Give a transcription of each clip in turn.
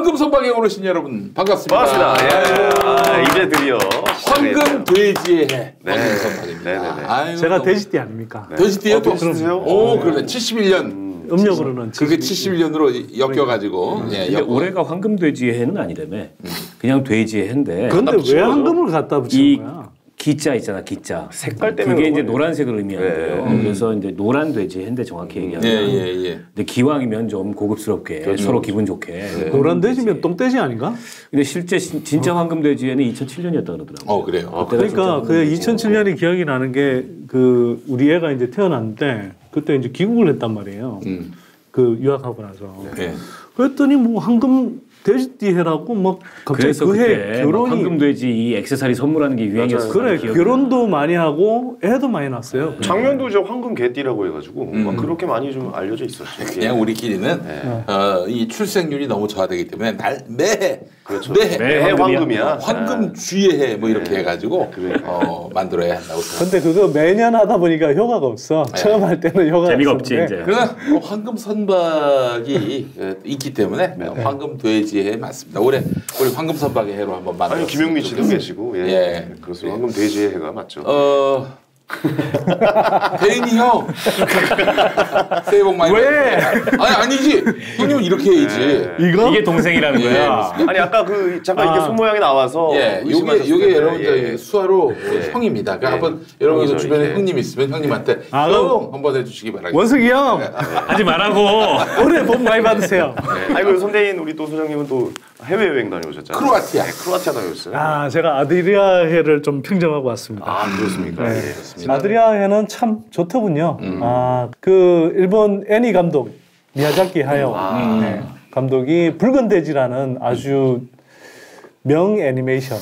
황금 선박에 오르신 여러분 반갑습니다. 반갑습니다. 예. 이제 드디어 황금 돼지의 해. 네. 황금 선박입니다. 네네네. 제가 돼지띠 아닙니까? 돼지띠요? 돼지띠세요? 오, 그러네. 71년. 음력으로는 그게 71년으로 엮여가지고. 예, 근데 올해가 황금 돼지의 해는 아니라며. 그냥 돼지의 해인데. 근데 왜 황금을 갖다 붙인 거야? 기자 있잖아, 기자. 색깔 때문에 그게 이제 노란색을 의미하는데요. 네. 그래서 이제 노란 돼지 해인데 정확히 얘기하면. 예. 근데 기왕이면 좀 고급스럽게 그렇죠. 서로 기분 좋게. 노란 돼지면 똥돼지 아닌가? 근데 실제 진짜 황금 돼지에는 2007년이었다 그러더라고요. 그래요. 그러니까 그 2007년이 기억이 나는 게 그 우리 애가 이제 태어났는데 그때 이제 귀국을 했단 말이에요. 그 유학하고 나서. 네. 그랬더니 뭐 황금 돼지띠 해라고 막 갑자기 그래서 그해 그때 결혼이 황금 돼지 이 액세서리 선물하는 게 유행이었어요. 그래 결혼도 많이 하고 애도 많이 낳았어요. 작년도 이제 황금 개띠라고 해가지고 막 그렇게 많이 좀 알려져 있었죠. 그냥 우리끼리는 이 출생률이 너무 저하되기 때문에 매해 그렇죠. 매해 황금이야. 황금 주의 해 뭐 이렇게 해가지고 만들어야 한다고 생각합니다. 근데 그거 매년 하다 보니까 효과가 없어. 처음 할 때는 효과가 재미가 없었는데. 없지 이제. 그러나 황금 선박이 있기 때문에 황금 돼지의 해 맞습니다. 올해 우리 황금 선박의 해로 한번 만들어. 아니 김용민 씨도 계시고 예. 그래서 황금 돼지의 해가 맞죠. 대인이 형 새해 복 많이 왜? 아니지 형님은 이렇게 해야지. 이게 동생이라는 거야. 아니 아까 그 잠깐 이게 손 모양이 나와서 요게 여러분들 수화로 형입니다. 그러니까 한번 여러분들 주변에 형님 있으면 형님한테 형 한번 해주시기 바랍니다. 원석이 형 하지 말라고. 올해 복 많이 받으세요. 아니 그 손대인 우리 또 소장님은 또 해외 여행 다녀오셨잖아요. 크로아티아. 크로아티아 다녀오셨어요. 아 제가 아드리아해를 좀 평정하고 왔습니다. 아 그렇습니까? 네. 예. 아드리아해는 참 좋더군요. 그 일본 애니 감독 미야자키 하야오 감독이 붉은 돼지라는 아주 명 애니메이션.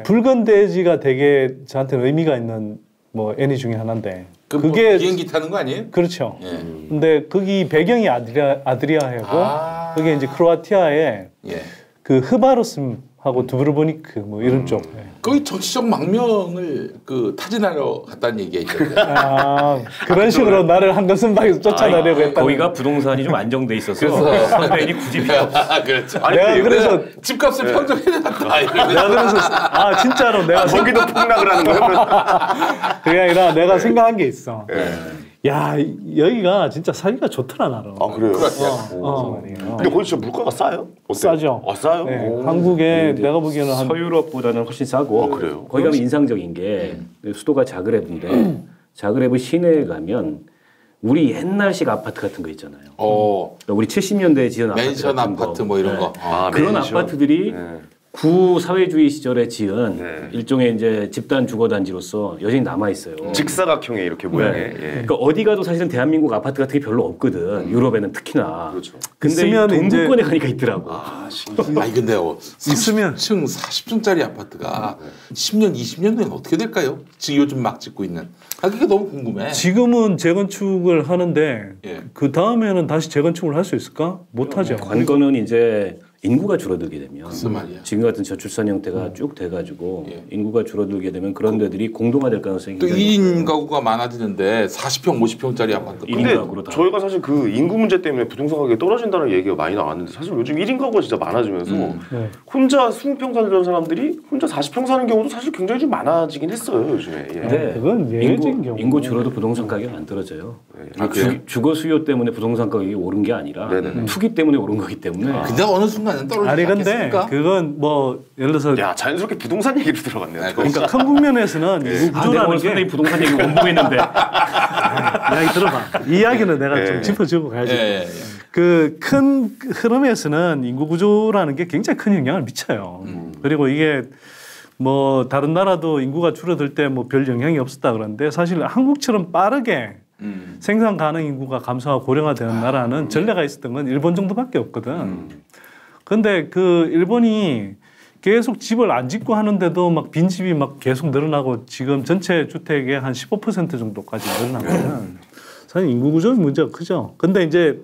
붉은 돼지가 되게 저한테는 의미가 있는 뭐 애니 중에 하나인데 그게 비행기 타는 거 아니에요? 그렇죠. 예. 근데 거기 배경이 아드리아해고 그게 이제 크로아티아의 그 흐바로스하고 두브르보니크 뭐 이런 쪽. 거기 정치적 망명을 타진하러 갔다는 얘기가 있던데. 그런 식으로 나를 한강 선박에서 쫓아내려고 했다. 거기가 부동산이 좀 안정돼 있어서 선배님 굳이 필요 없어. 그렇죠. 내가 그래서 집값을 평정해놨다. 내가 그래서 진짜로 내가 거기도 폭락을 하는 거예요? 그게 아니라 내가 생각한 게 있어. 야 여기가 진짜 살기가 좋더라 나름. 아 그래요? 근데 거기 진짜 물가가 싸요? 싸죠. 싸요? 네, 한국에 내가 보기에는 서유럽보다는 훨씬 싸고. 그래요? 거기 가면 인상적인 게 수도가 자그레브인데 자그레브 시내에 가면 우리 옛날식 아파트 같은 거 있잖아요. 그러니까 우리 70년대에 지은 맨션 아파트 뭐 이런 거. 그런 아파트들이 구사회주의 시절에 지은 일종의 이제 집단 주거단지로서 여전히 남아 있어요. 직사각형의 이렇게 모양의. 그러니까 어디 가도 사실은 대한민국 아파트 같은 게 별로 없거든. 유럽에는 특히나. 그렇죠. 근데 이 동부권에 가니까 있더라고. 아니 근데요. 있으면 30층, 40층짜리 아파트가 10년, 20년 후에는 어떻게 될까요? 지금 요즘 막 짓고 있는. 그게 너무 궁금해. 지금은 재건축을 하는데 그 다음에는 다시 재건축을 할 수 있을까? 못하죠. 관건은 이제 인구가 줄어들게 되면 말이야. 지금 같은 저출산 형태가 쭉 돼가지고 인구가 줄어들게 되면 그런 데들이 공동화될 가능성이 또 굉장히 1인 가구가 많아지는데 40평, 50평짜리 아파트. 근데 저희가 사실 그 인구 문제 때문에 부동산 가격이 떨어진다는 얘기가 많이 나왔는데 사실 요즘 1인 가구가 진짜 많아지면서 혼자 20평 살던 사람들이 혼자 40평 사는 경우도 사실 굉장히 좀 많아지긴 했어요 요즘에. 근데 그건 예외적인 경우. 인구 줄어도 부동산 가격이 안 떨어져요. 주거 수요 때문에 부동산 가격이 오른 게 아니라 투기 때문에 오른 거기 때문에. 근데 어느 순간은 떨어지지 아니 근데 않겠습니까? 그건 뭐 예를 들어서 야 자연스럽게 부동산 얘기로 들어갔네요. 그러니까 큰 국면에서는 인구 구조라는 게 선생님 부동산 얘기 원봉했는데 이야기 들어봐. 이야기는 내가 좀 짚어주고 가야지. 그 큰 흐름에서는 인구 구조라는 게 굉장히 큰 영향을 미쳐요. 그리고 이게 뭐 다른 나라도 인구가 줄어들 때 뭐 별 영향이 없었다 그러는데 사실 한국처럼 빠르게 생산 가능 인구가 감소하고 고령화되는 나라는 전례가 있었던 건 일본 정도밖에 없거든. 근데 그 일본이 계속 집을 안 짓고 하는데도 막 빈집이 막 계속 늘어나고 지금 전체 주택의 한 15% 정도까지 늘어난 거는 사실 인구 구조 문제가 크죠. 근데 이제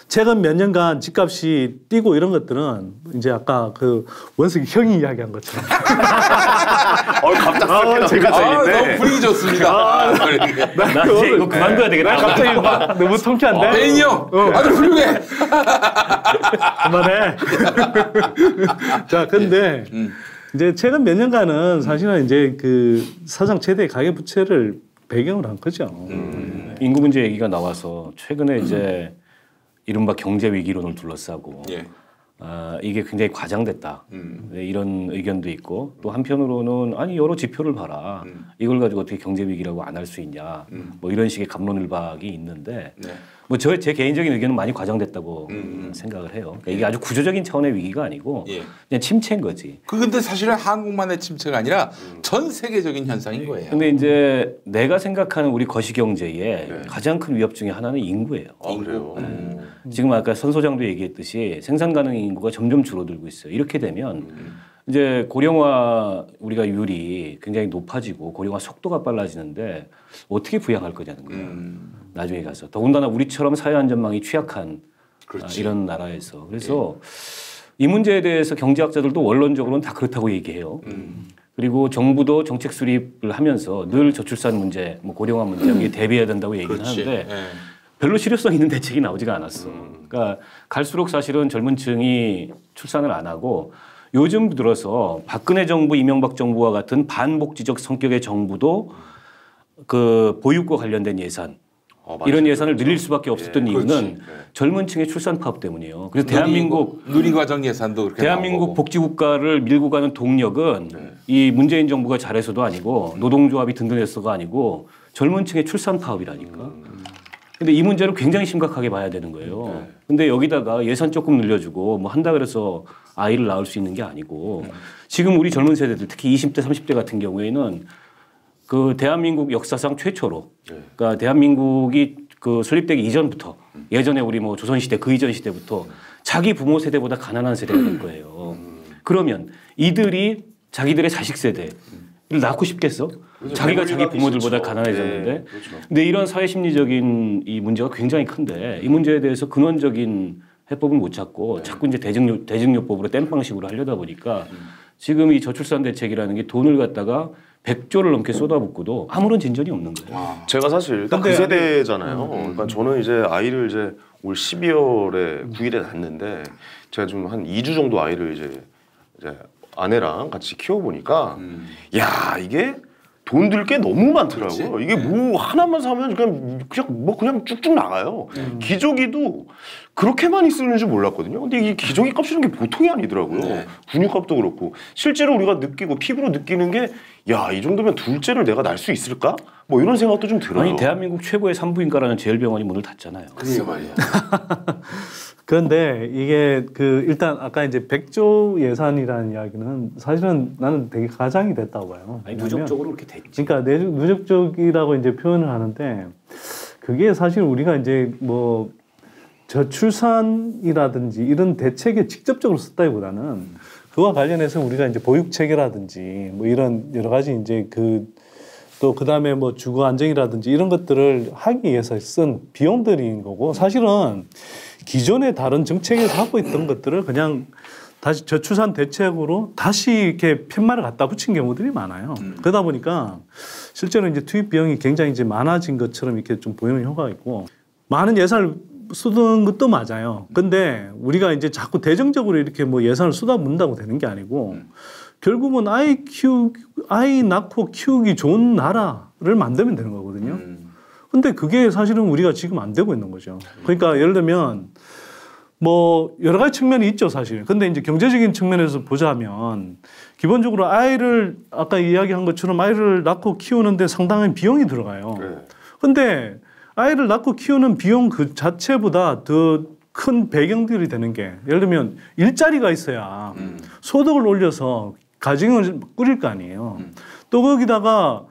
최근 몇 년간 집값이 뛰고 이런 것들은 이제 아까 그 원석이 형이 이야기한 것처럼. 갑작스럽게 제가 너무 분위기 좋습니다. 나 이제 이거 그만둬야 되겠다. 갑자기 막 너무 통쾌한데. 대인이 형 아주 훌륭해. 그만해. 자, 근데 이제 최근 몇 년간은 사실은 이제 그 사상 최대 가계 부채를 배경으로 한 거죠. 인구 문제 얘기가 나와서 최근에 이제 이른바 경제 위기론을 둘러싸고 예. 이게 굉장히 과장됐다. 네, 이런 의견도 있고 또 한편으로는 아니 여러 지표를 봐라. 이걸 가지고 어떻게 경제 위기라고 안 할 수 있냐. 뭐 이런 식의 갑론을박이 있는데 네. 뭐 제 개인적인 의견은 많이 과장됐다고 생각을 해요. 그러니까 이게 아주 구조적인 차원의 위기가 아니고 예. 그냥 침체인 거지. 근데 사실은 한국만의 침체가 아니라 전 세계적인 현상인 거예요. 근데 이제 내가 생각하는 우리 거시경제의 가장 큰 위협 중에 하나는 인구예요. 그래요. 지금 아까 선 소장도 얘기했듯이 생산 가능 인구가 점점 줄어들고 있어요. 이렇게 되면 이제 고령화 우리가 율이 굉장히 높아지고 고령화 속도가 빨라지는데 어떻게 부양할 거냐는 거예요. 나중에 가서 더군다나 우리처럼 사회 안전망이 취약한 이런 나라에서 그래서 이 문제에 대해서 경제학자들도 원론적으로는 다 그렇다고 얘기해요. 그리고 정부도 정책 수립을 하면서 늘 저출산 문제, 뭐 고령화 문제 여기에 대비해야 된다고 얘기를 하는데 별로 실효성 있는 대책이 나오지가 않았어. 그러니까 갈수록 사실은 젊은 층이 출산을 안 하고 요즘 들어서 박근혜 정부, 이명박 정부와 같은 반복지적 성격의 정부도 그 보육과 관련된 예산 이런 예산을 늘릴 수밖에 없었던 이유는 젊은 층의 출산 파업 때문이에요. 그래서 대한민국 누리과정 예산도 그렇게 대한민국 나오고. 복지국가를 밀고 가는 동력은 이 문재인 정부가 잘해서도 아니고 노동조합이 든든해서가 아니고 젊은 층의 출산 파업이라니까. 근데 이 문제를 굉장히 심각하게 봐야 되는 거예요. 근데 여기다가 예산 조금 늘려주고 뭐 한다 그래서 아이를 낳을 수 있는 게 아니고 지금 우리 젊은 세대들 특히 20대 30대 같은 경우에는 그 대한민국 역사상 최초로 그러니까 대한민국이 그 설립되기 이전부터 예전에 우리 뭐 조선시대 그 이전 시대부터 자기 부모 세대보다 가난한 세대가 될 거예요. 그러면 이들이 자기들의 자식 세대를 낳고 싶겠어? 자기가 자기 부모들보다 가난해졌는데 근데 이런 사회 심리적인 이 문제가 굉장히 큰데 이 문제에 대해서 근원적인 해법을 못 찾고 자꾸 이제 대증요법으로 땜빵식으로 하려다 보니까 지금 이 저출산 대책이라는 게 돈을 갖다가 100조를 넘게 쏟아붓고도 아무런 진전이 없는 거예요. 제가 사실 딱 그 세대잖아요. 그러니까 저는 이제 아이를 이제 올 12월에 9일에 낳았는데 제가 좀 한 2주 정도 아이를 이제 아내랑 같이 키워보니까 야 이게 돈 들 게 너무 많더라고요. 그렇지. 이게 뭐 하나만 사면 그냥 쭉쭉 나가요. 기저귀도 그렇게 많이 쓰는 줄 몰랐거든요. 근데 이 기저귀 값이라는 게 보통이 아니더라고요. 분유값도 그렇고 실제로 우리가 느끼고 피부로 느끼는 게 야 이 정도면 둘째를 내가 낳을 수 있을까? 뭐 이런 생각도 좀 들어요. 아니 대한민국 최고의 산부인과라는 제일병원이 문을 닫잖아요. 그게 말이야. 그런데 이게 그 일단 아까 이제 100조 예산이라는 이야기는 사실은 나는 되게 가장이 됐다고 봐요. 아니 누적적으로 그렇게 됐지. 그러니까 누적적이라고 이제 표현을 하는데 그게 사실 우리가 이제 뭐 저출산이라든지 이런 대책에 직접적으로 썼다기보다는 그와 관련해서 우리가 이제 보육 체계라든지 뭐 이런 여러 가지 이제 또 그다음에 뭐 주거 안정이라든지 이런 것들을 하기 위해서 쓴 비용들인 거고 사실은 기존의 다른 정책에서 하고 있던 것들을 그냥 다시 저출산 대책으로 다시 이렇게 팻말을 갖다 붙인 경우들이 많아요. 그러다 보니까 실제로 이제 투입 비용이 굉장히 이제 많아진 것처럼 이렇게 좀 보이는 효과가 있고 많은 예산을 쓰는 것도 맞아요. 근데 우리가 이제 자꾸 대정적으로 이렇게 뭐 예산을 쏟아붓는다고 되는 게 아니고 결국은 아이 낳고 키우기 좋은 나라를 만들면 되는 거거든요. 근데 그게 사실은 우리가 지금 안 되고 있는 거죠. 그러니까 예를 들면 뭐 여러 가지 측면이 있죠, 사실. 근데 이제 경제적인 측면에서 보자면 기본적으로 아이를 아까 이야기한 것처럼 아이를 낳고 키우는데 상당한 비용이 들어가요. 근데 아이를 낳고 키우는 비용 그 자체보다 더 큰 배경들이 되는 게 예를 들면 일자리가 있어야 소득을 올려서 가정을 꾸릴 거 아니에요. 또 거기다가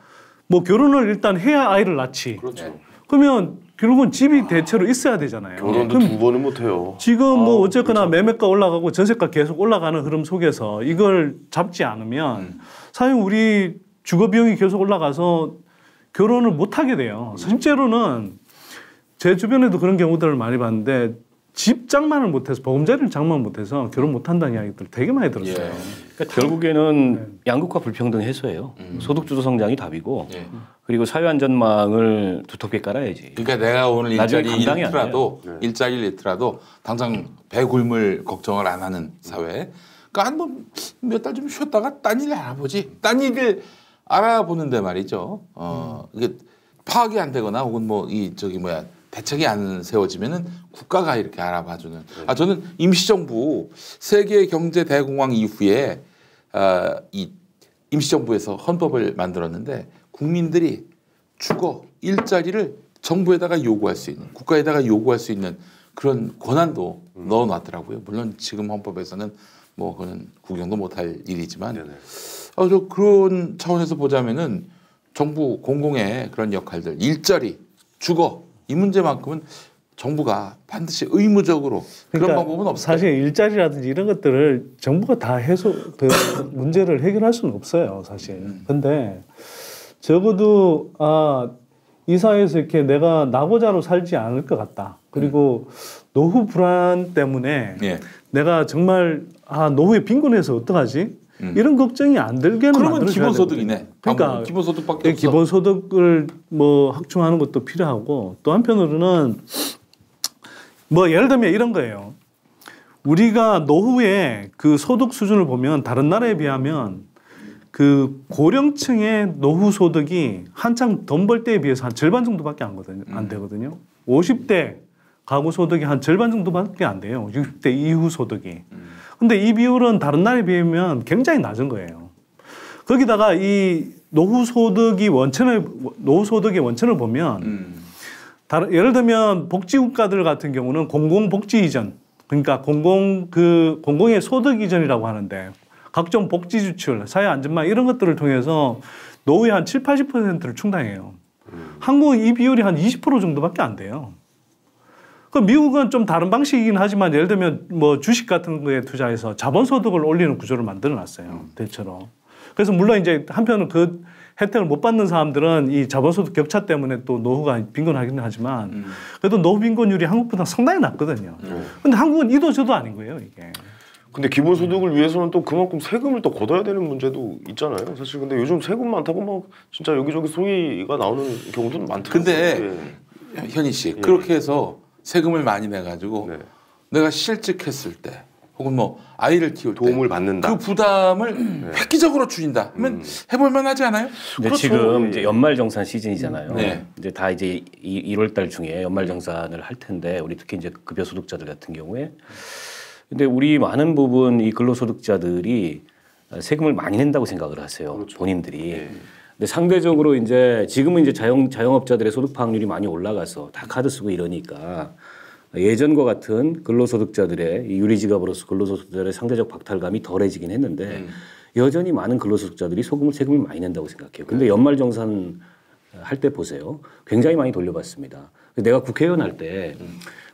뭐 결혼을 일단 해야 아이를 낳지. 그렇죠. 그러면 결국은 집이 대체로 있어야 되잖아요. 결혼도 두 번은 못 해요. 지금 뭐 어쨌거나 매매가 올라가고 전세가 계속 올라가는 흐름 속에서 이걸 잡지 않으면 사실 우리 주거 비용이 계속 올라가서 결혼을 못 하게 돼요. 실제로는 제 주변에도 그런 경우들을 많이 봤는데 집 장만을 못해서 보금자리를 장만 못해서 결혼 못한다는 이야기들 되게 많이 들었어요. 예. 그러니까 결국에는 양극화 불평등 해소예요. 소득주도 성장이 답이고 그리고 사회안전망을 두텁게 깔아야지. 그러니까 내가 오늘 나중에 일자리 감당이 안 잃더라도 일자리를 잃더라도 당장 배굶을 걱정을 안 하는 사회. 그러니까 한 번 몇 달 좀 쉬었다가 딴 일을 알아보지. 딴 일을 알아보는데 말이죠. 이게 파악이 안 되거나 혹은 뭐 이 저기 뭐야 대책이 안 세워지면은 국가가 이렇게 알아봐주는. 저는 임시정부 세계 경제 대공황 이후에 이 임시정부에서 헌법을 만들었는데 국민들이 주거 일자리를 정부에다가 요구할 수 있는 국가에다가 요구할 수 있는 그런 권한도 넣어놨더라고요. 물론 지금 헌법에서는 뭐 그건 구경도 못할 일이지만 저 그런 차원에서 보자면은 정부 공공의 그런 역할들 일자리 주거 이 문제만큼은 정부가 반드시 의무적으로 그런 방법은 없어요. 사실 일자리라든지 이런 것들을 정부가 다 문제를 해결할 수는 없어요, 사실. 근데 적어도 이 사회에서 이렇게 내가 낙오자로 살지 않을 것 같다. 그리고 노후 불안 때문에 내가 정말 노후에 빈곤해서 어떡하지? 이런 걱정이 안 들게는 그러면 기본소득이네. 그러니까 기본소득밖에 없어. 기본소득을 뭐 확충하는 것도 필요하고 또 한편으로는 뭐 예를 들면 이런 거예요. 우리가 노후에 그 소득 수준을 보면 다른 나라에 비하면 그 고령층의 노후 소득이 한창 돈 벌 때에 비해서 한 절반 정도밖에 안 되거든요. 50대 가구 소득이 한 절반 정도밖에 안 돼요. 60대 이후 소득이. 근데 이 비율은 다른 나라에 비하면 굉장히 낮은 거예요. 거기다가 이 노후 소득의 원천을 보면 예를 들면 복지국가들 같은 경우는 공공복지 이전, 그러니까 공공의 소득 이전이라고 하는데 각종 복지 지출, 사회 안전망 이런 것들을 통해서 노후의 한 7, 80%를 충당해요. 한국은 이 비율이 한 20% 정도밖에 안 돼요. 그 미국은 좀 다른 방식이긴 하지만 예를 들면 뭐 주식 같은 거에 투자해서 자본소득을 올리는 구조를 만들어 놨어요. 대체로. 그래서 물론 이제 한편은 그 혜택을 못 받는 사람들은 이 자본소득 격차 때문에 또 노후가 빈곤하긴 하지만 그래도 노후 빈곤율이 한국보다 상당히 낮거든요. 근데 한국은 이도 저도 아닌 거예요, 이게. 근데 기본소득을 위해서는 또 그만큼 세금을 또 걷어야 되는 문제도 있잖아요. 사실 근데 요즘 세금 많다고 막 진짜 여기저기 소리가 나오는 경우도 많더라고요. 근데 현희 씨 그렇게 해서 세금을 많이 내가지고 내가 실직했을 때 혹은 뭐 아이를 키울 때 도움을 받는다. 그 부담을 획기적으로 줄인다 하면 해볼만 하지 않아요? 근데 그렇죠. 지금 이제 연말정산 시즌이잖아요. 이제 다 이제 1월달 중에 연말정산을 할 텐데 우리 특히 이제 급여 소득자들 같은 경우에 근데 우리 많은 부분 이 근로소득자들이 세금을 많이 낸다고 생각을 하세요. 그렇죠. 본인들이. 근데 상대적으로 이제 지금은 이제 자영업자들의 소득 파악률이 많이 올라가서 다 카드 쓰고 이러니까 예전과 같은 근로소득자들의 이 유리지갑으로서 근로소득자들의 상대적 박탈감이 덜해지긴 했는데 여전히 많은 근로소득자들이 세금을 많이 낸다고 생각해요. 근데 연말정산 할 때 보세요. 굉장히 많이 돌려받습니다. 내가 국회의원 할 때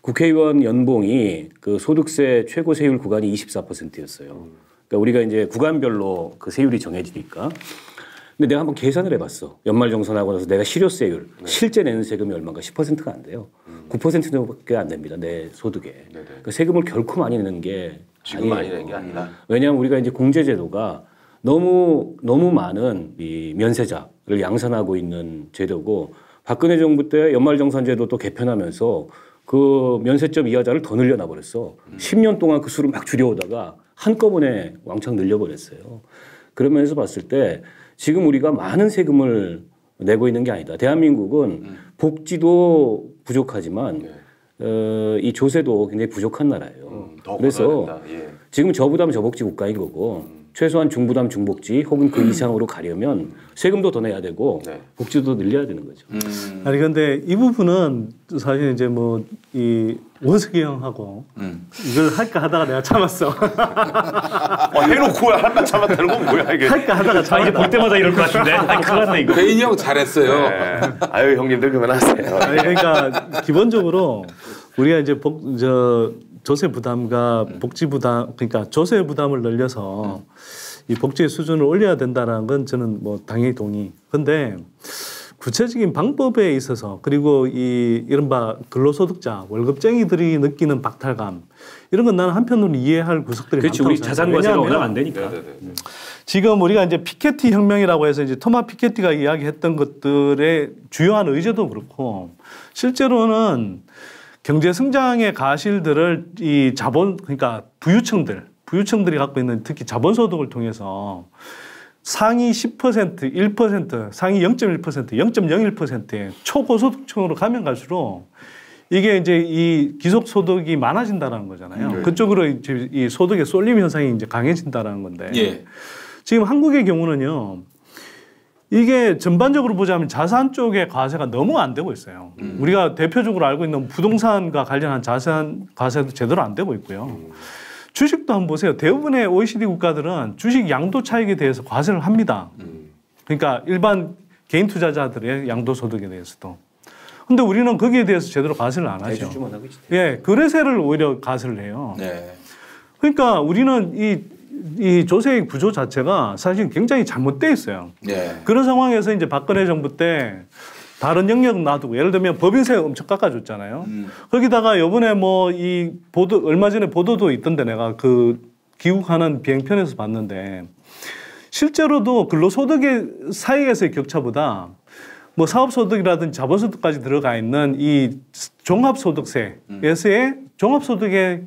국회의원 연봉이 그 소득세 최고 세율 구간이 24%였어요. 그러니까 우리가 이제 구간별로 그 세율이 정해지니까. 근데 내가 한번 계산을 해봤어. 연말정산하고 나서 내가 실효세율, 실제 내는 세금이 얼마인가 10%가 안 돼요. 9%밖에 안 됩니다. 내 소득에. 그러니까 세금을 결코 많이 내는 게 지금 많이 내는 게 아니라. 왜냐하면 우리가 이제 공제제도가 너무 많은 이 면세자를 양산하고 있는 제도고 박근혜 정부 때 연말정산제도 또 개편하면서 그 면세점 이하자를 더 늘려놔 버렸어. 10년 동안 그 수를 막 줄여오다가 한꺼번에 왕창 늘려버렸어요. 그런 면에서 봤을 때 지금 우리가 많은 세금을 내고 있는 게 아니다. 대한민국은 복지도 부족하지만 이 조세도 굉장히 부족한 나라예요. 그래서 지금 저부담 저복지 국가인 거고 최소한 중부담 중복지 혹은 그 이상으로 가려면 세금도 더 내야 되고 복지도 늘려야 되는 거죠. 아니 근데 이 부분은 사실 이제 뭐 이 원석이 형하고 이걸 할까 하다가 내가 참았어. 해놓고 할까 참았다는 건 뭐야 이게? 할까 하다가 참았다. 이제 볼 때마다 이럴 것 같은데. 아니 큰일 났네 이거. 배인이 형 잘했어요. 아유 형님들 그만하세요. 아니, 그러니까 기본적으로 우리가 이제 조세 부담과 복지 부담, 그러니까 조세 부담을 늘려서 이 복지의 수준을 올려야 된다는 건 저는 뭐 당연히 동의. 근데 구체적인 방법에 있어서 그리고 이 이른바 근로소득자 월급쟁이들이 느끼는 박탈감 이런 건 나는 한편으로는 이해할 구석들이 그렇지. 많다고 우리 자산과세가 워낙 안 되니까. 지금 우리가 이제 피케티 혁명이라고 해서 이제 토마 피케티가 이야기했던 것들의 주요한 의제도 그렇고 실제로는 경제 성장의 가실들을 이 자본 그러니까 부유층들이 갖고 있는 특히 자본소득을 통해서 상위 10%, 1%, 상위 0.1%, 0.01%의 초고소득층으로 가면 갈수록 이게 이제 이 기속소득이 많아진다는 거잖아요. 그쪽으로 이제 이 소득의 쏠림 현상이 이제 강해진다는 건데. 예. 지금 한국의 경우는요. 이게 전반적으로 보자면 자산 쪽의 과세가 너무 안 되고 있어요. 우리가 대표적으로 알고 있는 부동산과 관련한 자산 과세도 제대로 안 되고 있고요. 주식도 한번 보세요. 대부분의 OECD 국가들은 주식 양도 차익에 대해서 과세를 합니다. 그러니까 일반 개인 투자자들의 양도 소득에 대해서도. 근데 우리는 거기에 대해서 제대로 과세를 안 하죠. 대주주만 하고 있지. 예, 거래세를 오히려 과세를 해요. 네. 그러니까 우리는 이 조세의 구조 자체가 사실 굉장히 잘못되어 있어요. 네. 그런 상황에서 이제 박근혜 정부 때 다른 영역 놔두고 예를 들면 법인세 엄청 깎아줬잖아요. 거기다가 이번에 뭐 이 보도 얼마 전에 보도도 있던데 내가 그 귀국하는 비행편에서 봤는데 실제로도 근로소득의 사이에서의 격차보다 뭐 사업소득이라든지 자본소득까지 들어가 있는 이 종합소득세에서의 종합소득의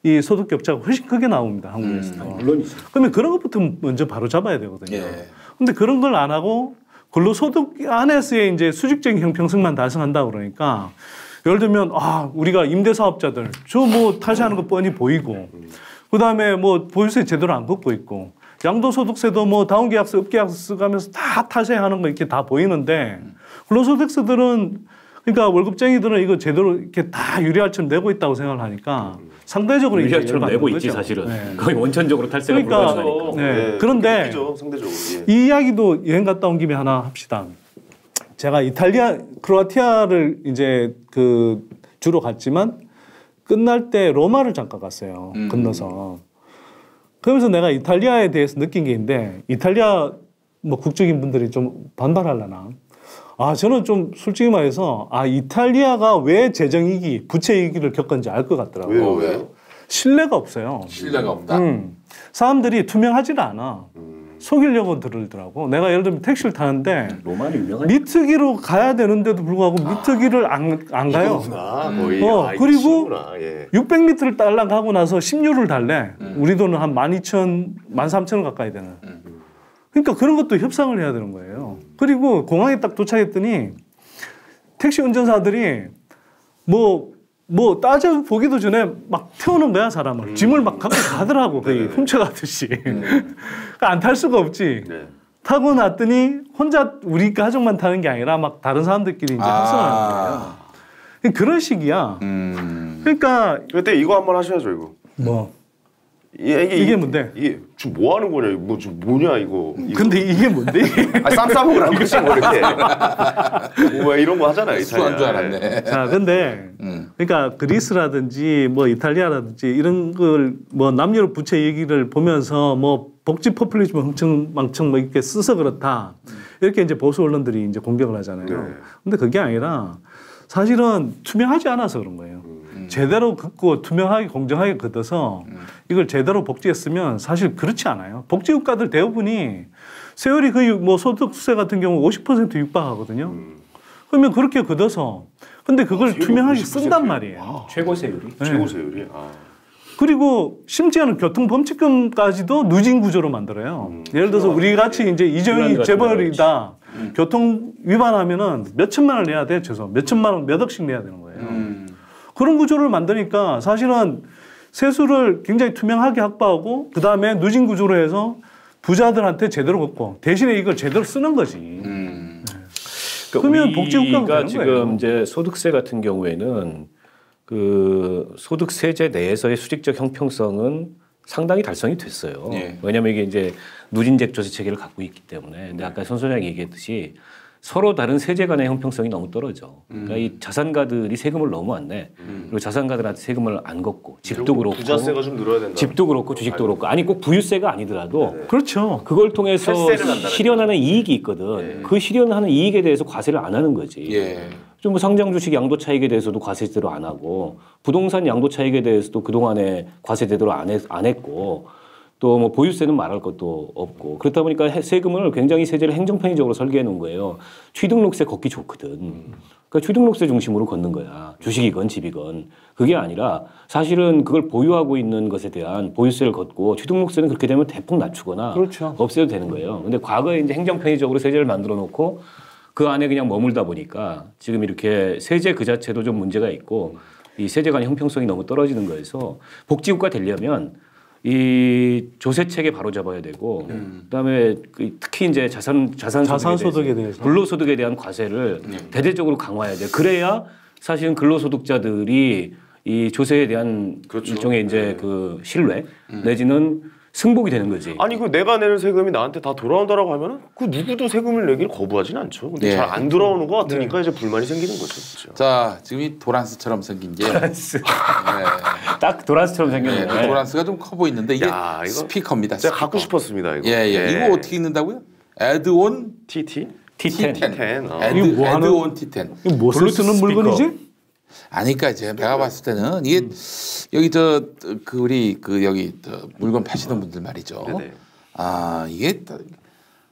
이 소득 격차가 훨씬 크게 나옵니다. 한국에서도. 물론이죠. 그러면 그런 것부터 먼저 바로 잡아야 되거든요. 예. 근데 그런 걸 안 하고 근로소득 안에서의 이제 수직적인 형평성만 달성한다 그러니까 예를 들면 우리가 임대사업자들 저 뭐 탈세하는 거 뻔히 보이고 그다음에 뭐 보유세 제대로 안 걷고 있고 양도소득세도 뭐 다운계약서 업계약서 쓰가면서 다 탈세하는 거 이렇게 다 보이는데 근로소득세들은 그러니까 월급쟁이들은 이거 제대로 이렇게 다 유리알처럼 내고 있다고 생각을 하니까 상대적으로 유리알처럼 내고 있지 사실은. 네. 거의 원천적으로 탈세가 불가능하니까. 네. 그런데 웃기죠, 상대적으로. 이 이야기도 여행 갔다 온 김에 하나 합시다. 제가 크로아티아를 이제 그 주로 갔지만 끝날 때 로마를 잠깐 갔어요. 건너서. 그러면서 내가 이탈리아에 대해서 느낀 게 있는데 이탈리아 뭐 국적인 분들이 좀 반발하려나. 저는 좀 솔직히 말해서 이탈리아가 왜 재정위기, 부채위기를 겪었는지 알 것 같더라고요. 왜요? 신뢰가 없어요. 신뢰가 없다. 사람들이 투명하지를 않아. 속이려고 들더라고. 내가 예를 들면 택시를 타는데 로마는 유명하지. 미트기로 가야 되는데도 불구하고 미트기를 안 가요. 거의. 그리고 친구나. 예. 600m를 딸랑가고 나서 10유를 달래. 우리 돈은 한 12,000, 13,000원 가까이 되는. 그러니까 그런 것도 협상을 해야 되는 거예요. 그리고 공항에 딱 도착했더니 택시 운전사들이 뭐 따져보기도 전에 막 태우는 거야, 사람을. 짐을 막 갖고 가더라고, 거의 훔쳐가듯이. 안 탈 수가 없지. 네. 타고 났더니 혼자 우리 가족만 타는 게 아니라 막 다른 사람들끼리 이제 합성하는 거예요. 그런 식이야. 그러니까. 그때 이거 한번 하셔야죠, 이거. 뭐. 이게 뭔데? 이게 지금 뭐 하는 거냐? 지금 뭐냐 이거. 근데 이게 뭔데? 쌈 싸먹으라는 거지 뭐 이렇게. 뭐 이런 거 하잖아요. 수한 줄 알았네. 자, 근데 그러니까 그리스라든지 뭐 이탈리아라든지 이런 걸 뭐 남녀 부채 얘기를 보면서 뭐 복지 포퓰리즘 흥청망청 뭐 이렇게 써서 그렇다. 이렇게 이제 보수 언론들이 이제 공격을 하잖아요. 네. 근데 그게 아니라 사실은 투명하지 않아서 그런 거예요. 제대로 긋고 투명하게 공정하게 긋어서 이걸 제대로 복지했으면 사실 그렇지 않아요. 복지국가들 대부분이 세율이 거의 뭐 소득세 같은 경우 50% 육박하거든요. 그러면 그렇게 긋어서 근데 그걸 투명하게 쓴단 말이에요. 최고 세율이. 네. 최고 세율이. 그리고 심지어는 교통범칙금까지도 누진 구조로 만들어요. 예를 들어서 우리 같이 이제 이재용이 재벌이다. 교통 위반하면은 몇 천만 원 내야 돼. 몇 천만 원, 몇 억씩 내야 되는 거예요. 그런 구조를 만드니까 사실은 세수를 굉장히 투명하게 확보하고 그 다음에 누진 구조로 해서 부자들한테 제대로 걷고 대신에 이걸 제대로 쓰는 거지. 그러면 복지국가가 지금 거예요. 이제 소득세 같은 경우에는 그 소득세제 내에서의 수직적 형평성은 상당히 달성이 됐어요. 예. 왜냐하면 이게 이제 누진적 조세 체계를 갖고 있기 때문에. 근데 아까 손 소장이 얘기했듯이 서로 다른 세제 간의 형평성이 너무 떨어져. 그러니까 이 자산가들이 세금을 너무 안 내. 그리고 자산가들한테 세금을 안 걷고 집도 그렇고 부자세가 좀 늘어야 된다. 집도 그렇고 주식도 그렇고 아니 꼭 부유세가 아니더라도 그렇죠. 그걸 통해서 탈세를 한다는 실현하는 이익이 있거든. 그 실현하는 이익에 대해서 과세를 안 하는 거지. 예. 좀 뭐 상장 주식 양도 차익에 대해서도 과세 제대로 안 하고 부동산 양도 차익에 대해서도 그동안에 과세 제대로 안 했고 또 뭐 보유세는 말할 것도 없고 그렇다 보니까 세금을 굉장히 세제를 행정편의적으로 설계해 놓은 거예요. 취등록세 걷기 좋거든. 그러니까 취등록세 중심으로 걷는 거야. 주식이건 집이건. 그게 아니라 사실은 그걸 보유하고 있는 것에 대한 보유세를 걷고 취등록세는 그렇게 되면 대폭 낮추거나 그렇죠. 없애도 되는 거예요. 근데 과거에 이제 행정편의적으로 세제를 만들어 놓고 그 안에 그냥 머물다 보니까 지금 이렇게 세제 그 자체도 좀 문제가 있고 이 세제 간의 형평성이 너무 떨어지는 거여서 복지국가 되려면 이 조세책에 바로 잡아야 되고 그다음에 특히 이제 자산소득에 대해서 근로소득에 대한 과세를 대대적으로 강화해야 돼. 그래야 사실은 근로소득자들이 이 조세에 대한 그렇죠. 일종의 이제 그 신뢰 내지는 승복이 되는 거지. 아니 그 내가 내는 세금이 나한테 다 돌아온다라고 하면은 그 누구도 세금을 내기를 거부하지는 않죠. 근데 네. 잘 안 돌아오는 것 같으니까 이제 불만이 생기는 거죠. 그렇죠. 자, 지금 이 도란스처럼 생긴 게 도란스. 네. 딱 도란스처럼 네, 생겼네. 그 도란스가 좀 커 보이는데 이게 야, 이거 스피커입니다. 제가 스피커. 갖고 싶었습니다. 이거. 예, 예. 이거 어떻게 읽는다고요? 애드온 TT? T10. T10. 어. 이거 뭐 하는- 애드온 T10. 이거 무엇을 쓰는 스피커. 물건이지? 아니, 그러니까 제가 내가 봤을 때는 이게 여기 그 우리 그 여기 물건 파시는 분들 말이죠. 네네. 아, 이게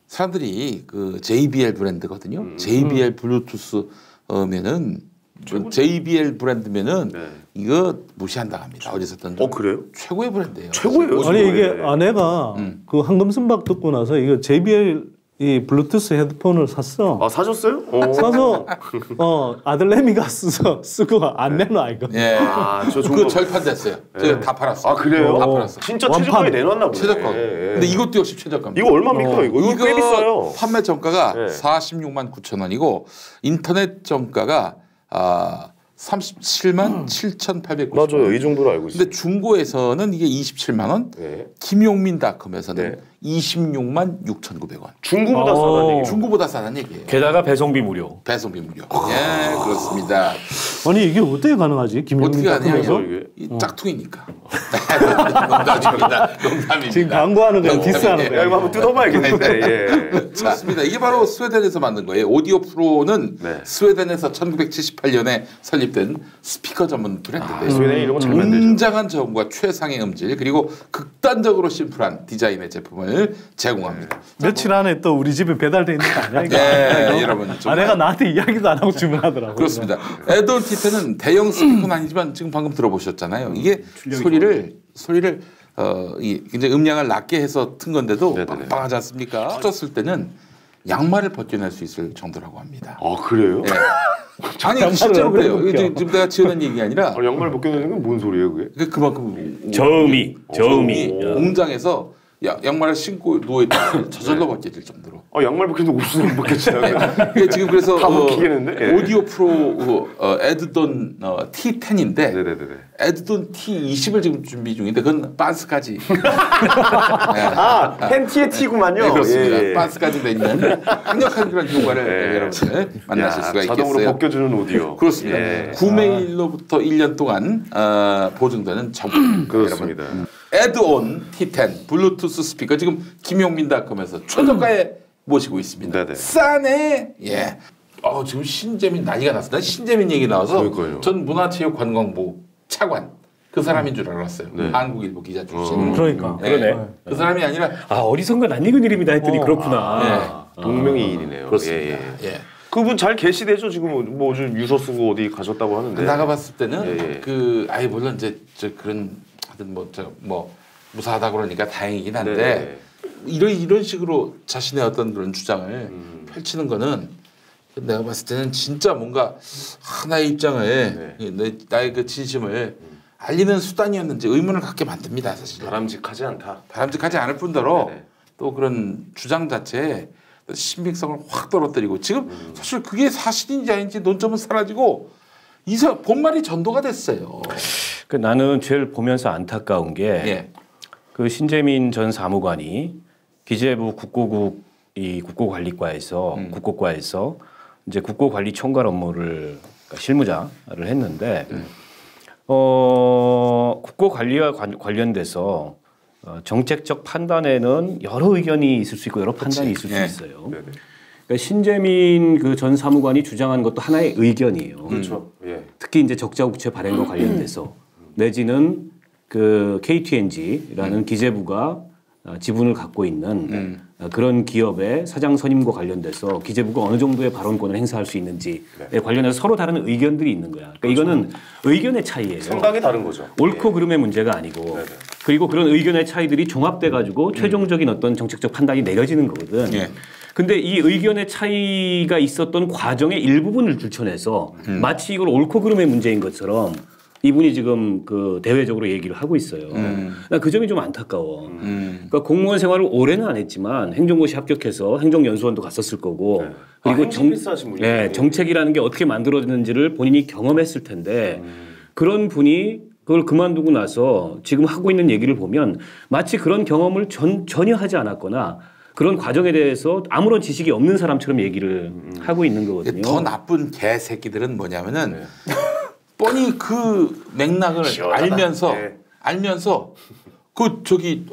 사람들이 그 JBL 브랜드거든요. JBL 블루투스면은 JBL 브랜드면은 네. 이거 무시한다 합니다. 어디서든. 그래요? 최고의 브랜드예요. 최고예요? 아니 이게 네. 아내가 그 황금선박 듣고 나서 이거 JBL 이 블루투스 헤드폰을 샀어. 아 사셨어요? 사서 아들내미가 쓰고 안 내놔 아이가. 예. 저 좋은 그 거. 절판됐어요. 제가 다 팔았어요. 아 그래요? 다 팔았어. 진짜 완판. 최저가에 내놨나 보네. 최저가. 예, 예. 근데 이것도 역시 최저가입니다. 이거 얼마입니까? 이거 꽤 비싸요. 판매 정가가 네. 46만 9천 원이고 인터넷 정가가 37만 7,890원. 맞아요. 이 정도로 알고 있어요. 근데 중고에서는 이게 27만 원, 네. 김용민닷컴에서는 네. 26만 6,900원. 중고보다 싸다는 얘기. 중고보다 싸다는 얘기예요. 게다가 배송비 무료. 배송비 무료. 예, 그렇습니다. 아니 이게 어떻게 가능하지? 김용민 어떻게 하냐 닷컴에서? 이게? 이 짝퉁이니까. 농담입니다. 농담입니다. 지금 광고하는 거야, 디스하는 야 거야. 이거 한번 뜯어봐야겠는데. 예. 그렇습니다. 이게 바로 스웨덴에서 만든 거예요. 오디오 프로는 네. 스웨덴에서 1978년에 설립된 스피커 전문 브랜드인데요. 스웨덴이 이런 거 잘 만들죠. 웅장한 저음과 최상의 음질 그리고 극단적으로 심플한 디자인의 제품을 제공합니다. 며칠 안에 또 우리 집에 배달돼 있는 거 아니야? 이거? 네, 여러분 정말 아내가 나한테 이야기도 안 하고 주문하더라고. 그렇습니다. 애돈 티텐은 대형 스피커는 아니지만 지금 방금 들어보셨잖아요. 이게 소리를 굉장히 음량을 낮게 해서 튼 건데도 네네네. 빵빵하지 않습니까? 터졌을 때는 양말을 벗겨낼 수 있을 정도라고 합니다. 아 그래요? 예. 아니 실제로 왜 그래요. 벗겨? 이게 지금 내가 지어낸 얘기 아니라 아, 양말 벗겨내는 건 뭔 소리예요 그게? 그만큼 저음이. 공장에서 양말을 신고 누워 있다 저절로 벗겨질 정도로. 양말 벗기는데 옷은 벗겼지. 이게 지금 그래서 다 벗기겠는데? 예. 오디오 프로 에드돈 T10인데 네네네. 에드돈 T20을 지금 준비 중인데 그건 반스까지. 팬티의 티구만요. 네, 그렇습니다. 예, 예. 반스까지 돼 있는 강력한 그런 효과를 예. 여러분들 만나실 수가 자동으로 있겠어요. 벗겨주는 오디오. 그렇습니다. 예. 구매일로부터 1년 동안 보증되는 정품. 그렇습니다. 애드온 T10 블루투스 스피커 지금 김용민닷컴에서 최저가에 모시고 있습니다. 네네. 싸네. 예. 지금 신재민 난리가 났습니다. 신재민 얘기 나와서 그러니까요. 전 문화체육관광부 차관 그 사람인 줄 알았어요. 네. 한국일보 기자 출신. 그러니까. 네. 그러네. 그 사람이 아니라 어디선가 낯익은 이름이다 했더니 그렇구나. 동명이인이네요. 그렇습니다. 예, 예. 예. 그분 잘 계시대죠. 지금 뭐 요즘 유서 쓰고 어디 가셨다고 하는데. 나가봤을 때는 예, 예. 물론 이제 그런 하여튼 뭐 무사하다 그러니까 다행이긴 한데 네. 이런 식으로 자신의 어떤 그런 주장을 펼치는 거는 내가 봤을 때는 진짜 뭔가 하나의 입장을 나의 그 진심을 알리는 수단이었는지 의문을 갖게 만듭니다. 사실 바람직하지 않다. 바람직하지 않을 뿐더러 네네. 또 그런 주장 자체에 신빙성을 확 떨어뜨리고 지금 사실 그게 사실인지 아닌지 논점은 사라지고 본말이 전도가 됐어요. 나는 제일 보면서 안타까운 게 예. 그 신재민 전 사무관이 기재부 국고국 이 국고관리과에서 국고과에서 이제 국고관리총괄 업무를 그러니까 실무자를 했는데 국고관리와 관련돼서 정책적 판단에는 여러 의견이 있을 수 있고 여러 판단이 있을 수 있어요. 그러니까 신재민 그 전 사무관이 주장한 것도 하나의 의견이에요. 그렇죠. 예. 특히 이제 적자국채 발행과 관련돼서 내지는 그 KTNG라는 기재부가 지분을 갖고 있는 그런 기업의 사장 선임과 관련돼서 기재부가 어느 정도의 발언권을 행사할 수 있는지에 관련해서 서로 다른 의견들이 있는 거야. 그러니까 이거는 의견의 차이예요. 생각이 다른 거죠. 옳고 그름의 문제가 아니고 그리고 그런 의견의 차이들이 종합돼 가지고 최종적인 어떤 정책적 판단이 내려지는 거거든. 근데 이 의견의 차이가 있었던 과정의 일부분을 들춰내서 마치 이걸 옳고 그름의 문제인 것처럼 이분이 지금 그 대외적으로 얘기를 하고 있어요. 나 그 점이 좀 안타까워. 그러니까 공무원 생활을 오래는 안 했지만 행정고시 합격해서 행정연수원도 갔었을 거고 그리고 정책이라는 게 어떻게 만들어지는지를 본인이 경험했을 텐데 그런 분이 그걸 그만두고 나서 지금 하고 있는 얘기를 보면 마치 그런 경험을 전혀 하지 않았거나 그런 과정에 대해서 아무런 지식이 없는 사람처럼 얘기를 하고 있는 거거든요. 더 나쁜 개새끼들은 뭐냐면은 뻔히 그 맥락을 알면서 그 저기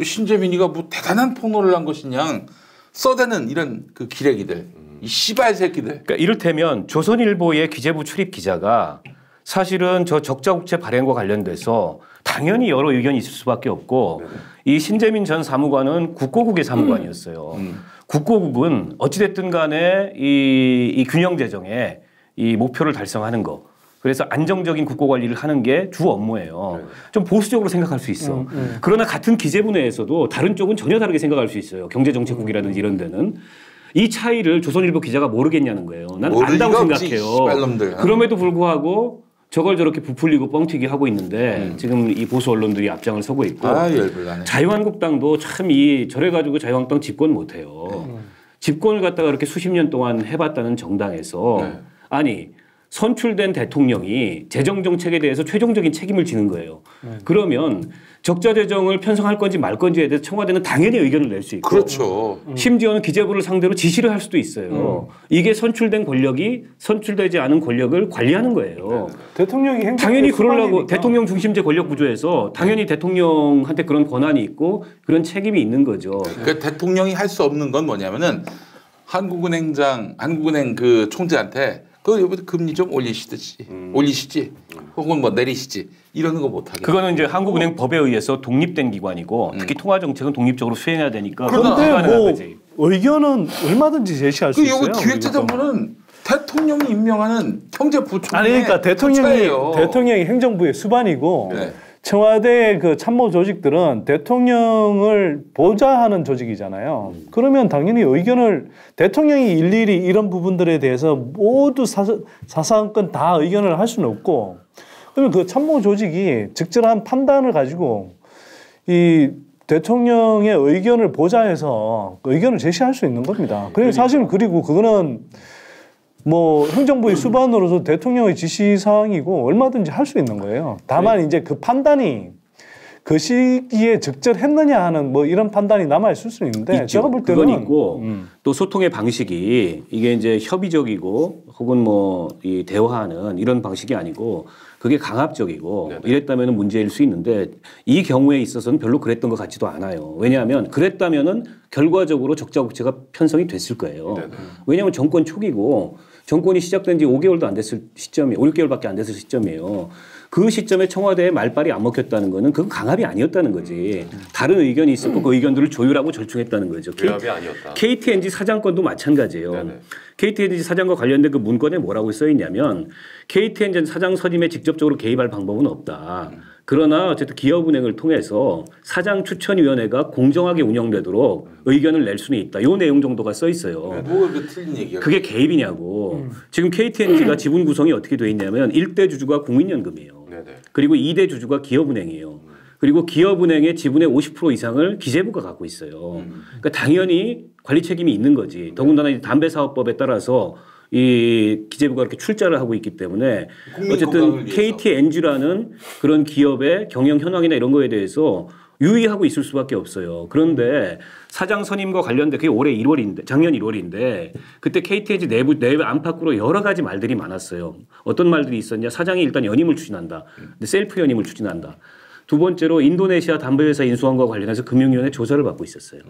신재민이가 뭐 대단한 폭로를 한 것이냐 써대는 이런 그 기레기들 이 씨발 새끼들. 그러니까 이를테면 조선일보의 기재부 출입 기자가 사실은 저 적자국채 발행과 관련돼서 당연히 여러 의견이 있을 수밖에 없고 이 신재민 전 사무관은 국고국의 사무관이었어요. 국고국은 어찌됐든 간에 이 균형 재정에 이 목표를 달성하는 거. 그래서 안정적인 국고 관리를 하는 게 주 업무예요. 좀 보수적으로 생각할 수 있어. 그러나 같은 기재부 내에서도 다른 쪽은 전혀 다르게 생각할 수 있어요. 경제정책국이라든지 이런 데는. 이 차이를 조선일보 기자가 모르겠냐는 거예요. 나는 안다고 생각해요. 그럼에도 불구하고 저걸 저렇게 부풀리고 뻥튀기 하고 있는데 지금 이 보수 언론들이 앞장을 서고 있고 자유한국당도 참 저래가지고 자유한국당 집권 못해요. 집권을 갖다가 그렇게 수십 년 동안 해봤다는 정당에서 아니 선출된 대통령이 재정 정책에 대해서 최종적인 책임을 지는 거예요. 그러면 적자 재정을 편성할 건지 말 건지에 대해서 청와대는 당연히 의견을 낼 수 있고 그렇죠. 심지어는 기재부를 상대로 지시를 할 수도 있어요. 이게 선출된 권력이 선출되지 않은 권력을 관리하는 거예요. 대통령이 당연히 그러려고 대통령 중심제 권력 구조에서 당연히 대통령한테 그런 권한이 있고 그런 책임이 있는 거죠. 그 대통령이 할 수 없는 건 뭐냐면은 한국은행 그 총재한테 그 이번에 금리 좀 올리시지 혹은 뭐 내리시지 이러는 거 못하게. 그거는 이제 한국은행 법에 의해서 독립된 기관이고 특히 통화 정책은 독립적으로 수행해야 되니까. 그런데 뭐 의견은 얼마든지 제시할 수 있어요. 여기 기획재정부는 대통령이 임명하는 경제부총리. 아니 그러니까 대통령이 행정부의 수반이고. 네. 청와대 그 참모 조직들은 대통령을 보좌하는 조직이잖아요. 그러면 당연히 의견을 대통령이 일일이 이런 부분들에 대해서 모두 사사건건 다 의견을 할 수는 없고 그러면 그 참모 조직이 적절한 판단을 가지고 이 대통령의 의견을 보좌해서 의견을 제시할 수 있는 겁니다. 그리고 사실 그리고 그거는 뭐 행정부의 수반으로서 대통령의 지시사항이고 얼마든지 할 수 있는 거예요. 다만 이제 그 판단이 그 시기에 적절했느냐 하는 뭐 이런 판단이 남아있을 수 있는데 있죠. 제가 볼 때는 그건 있고 또 소통의 방식이 이게 이제 협의적이고 혹은 뭐 이 대화하는 이런 방식이 아니고 그게 강압적이고 이랬다면 문제일 수 있는데 이 경우에 있어서는 별로 그랬던 것 같지도 않아요. 왜냐하면 그랬다면은 결과적으로 적자국채가 편성이 됐을 거예요. 왜냐하면 정권 초기고 정권이 시작된 지 5개월도 안 됐을 시점이 5, 6개월밖에 안 됐을 시점이에요. 그 시점에 청와대에 말빨이 안 먹혔다는 거는 그건 강압이 아니었다는 거지. 다른 의견이 있었고 그 의견들을 조율하고 절충했다는 거죠. 강압이 아니었다. KTNG 사장건도 마찬가지예요. KTNG 사장과 관련된 그 문건에 뭐라고 써 있냐면 KTNG 사장 선임에 직접적으로 개입할 방법은 없다. 그러나 어쨌든 기업은행을 통해서 사장 추천위원회가 공정하게 운영되도록 의견을 낼 수는 있다. 이 내용 정도가 써 있어요. 뭐가 그 틀린 얘기야? 그게 개입이냐고. 지금 KTNG가 지분 구성이 어떻게 돼 있냐면 1대 주주가 국민연금이에요. 그리고 2대 주주가 기업은행이에요. 그리고 기업은행의 지분의 50% 이상을 기재부가 갖고 있어요. 그러니까 당연히 관리 책임이 있는 거지. 더군다나 이 담배사업법에 따라서 이 기재부가 이렇게 출자를 하고 있기 때문에 어쨌든 KTNG라는 그런 기업의 경영 현황이나 이런 거에 대해서 유의하고 있을 수밖에 없어요. 그런데 사장 선임과 관련된 그게 올해 1월인데 작년 1월인데 그때 KTNG 내부 안팎으로 여러 가지 말들이 많았어요. 어떤 말들이 있었냐? 사장이 일단 연임을 추진한다. 근데 셀프 연임을 추진한다. 두 번째로 인도네시아 담배회사 인수한과 관련해서 금융위원회 조사를 받고 있었어요.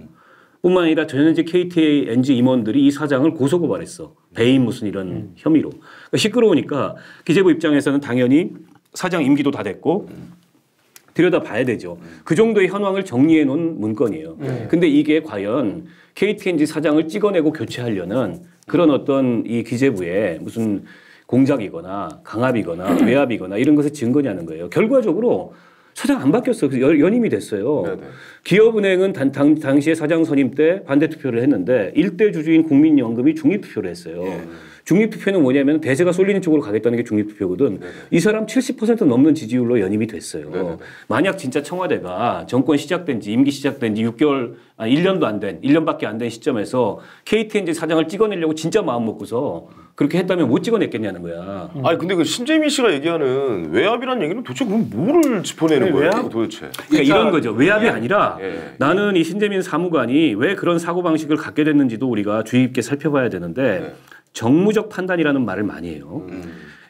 뿐만 아니라 전현직 KTNG 임원들이 이 사장을 고소고발했어. 배임 무슨 이런 혐의로. 그러니까 시끄러우니까 기재부 입장에서는 당연히 사장 임기도 다 됐고 들여다봐야 되죠. 그 정도의 현황을 정리해 놓은 문건이에요. 근데 이게 과연 KTNG 사장을 찍어내고 교체하려는 그런 어떤 이 기재부의 무슨 공작이거나 강압이거나 외압이거나 이런 것의 증거냐는 거예요. 결과적으로 사장 안 바뀌었어요. 연임이 됐어요. 네네. 기업은행은 당시에 사장 선임 때 반대 투표를 했는데 일대 주주인 국민연금이 중립 투표를 했어요. 중립 투표는 뭐냐면 대세가 쏠리는 쪽으로 가겠다는 게 중립 투표거든. 이 사람 70% 넘는 지지율로 연임이 됐어요. 만약 진짜 청와대가 정권 시작된 지 임기 시작된 지 1년도 안 된 1년밖에 안 된 시점에서 KTNG 사장을 찍어내려고 진짜 마음 먹고서 그렇게 했다면 못 찍어냈겠냐는 거야. 아니 근데 그 신재민 씨가 얘기하는 외압이라는 얘기는 도대체 그럼 뭐를 짚어내는 거예요? 외압? 도대체. 그러니까 이런 거죠. 외압이 아니라 나는 이 신재민 사무관이 왜 그런 사고방식을 갖게 됐는지도 우리가 주의 깊게 살펴봐야 되는데 정무적 판단이라는 말을 많이 해요.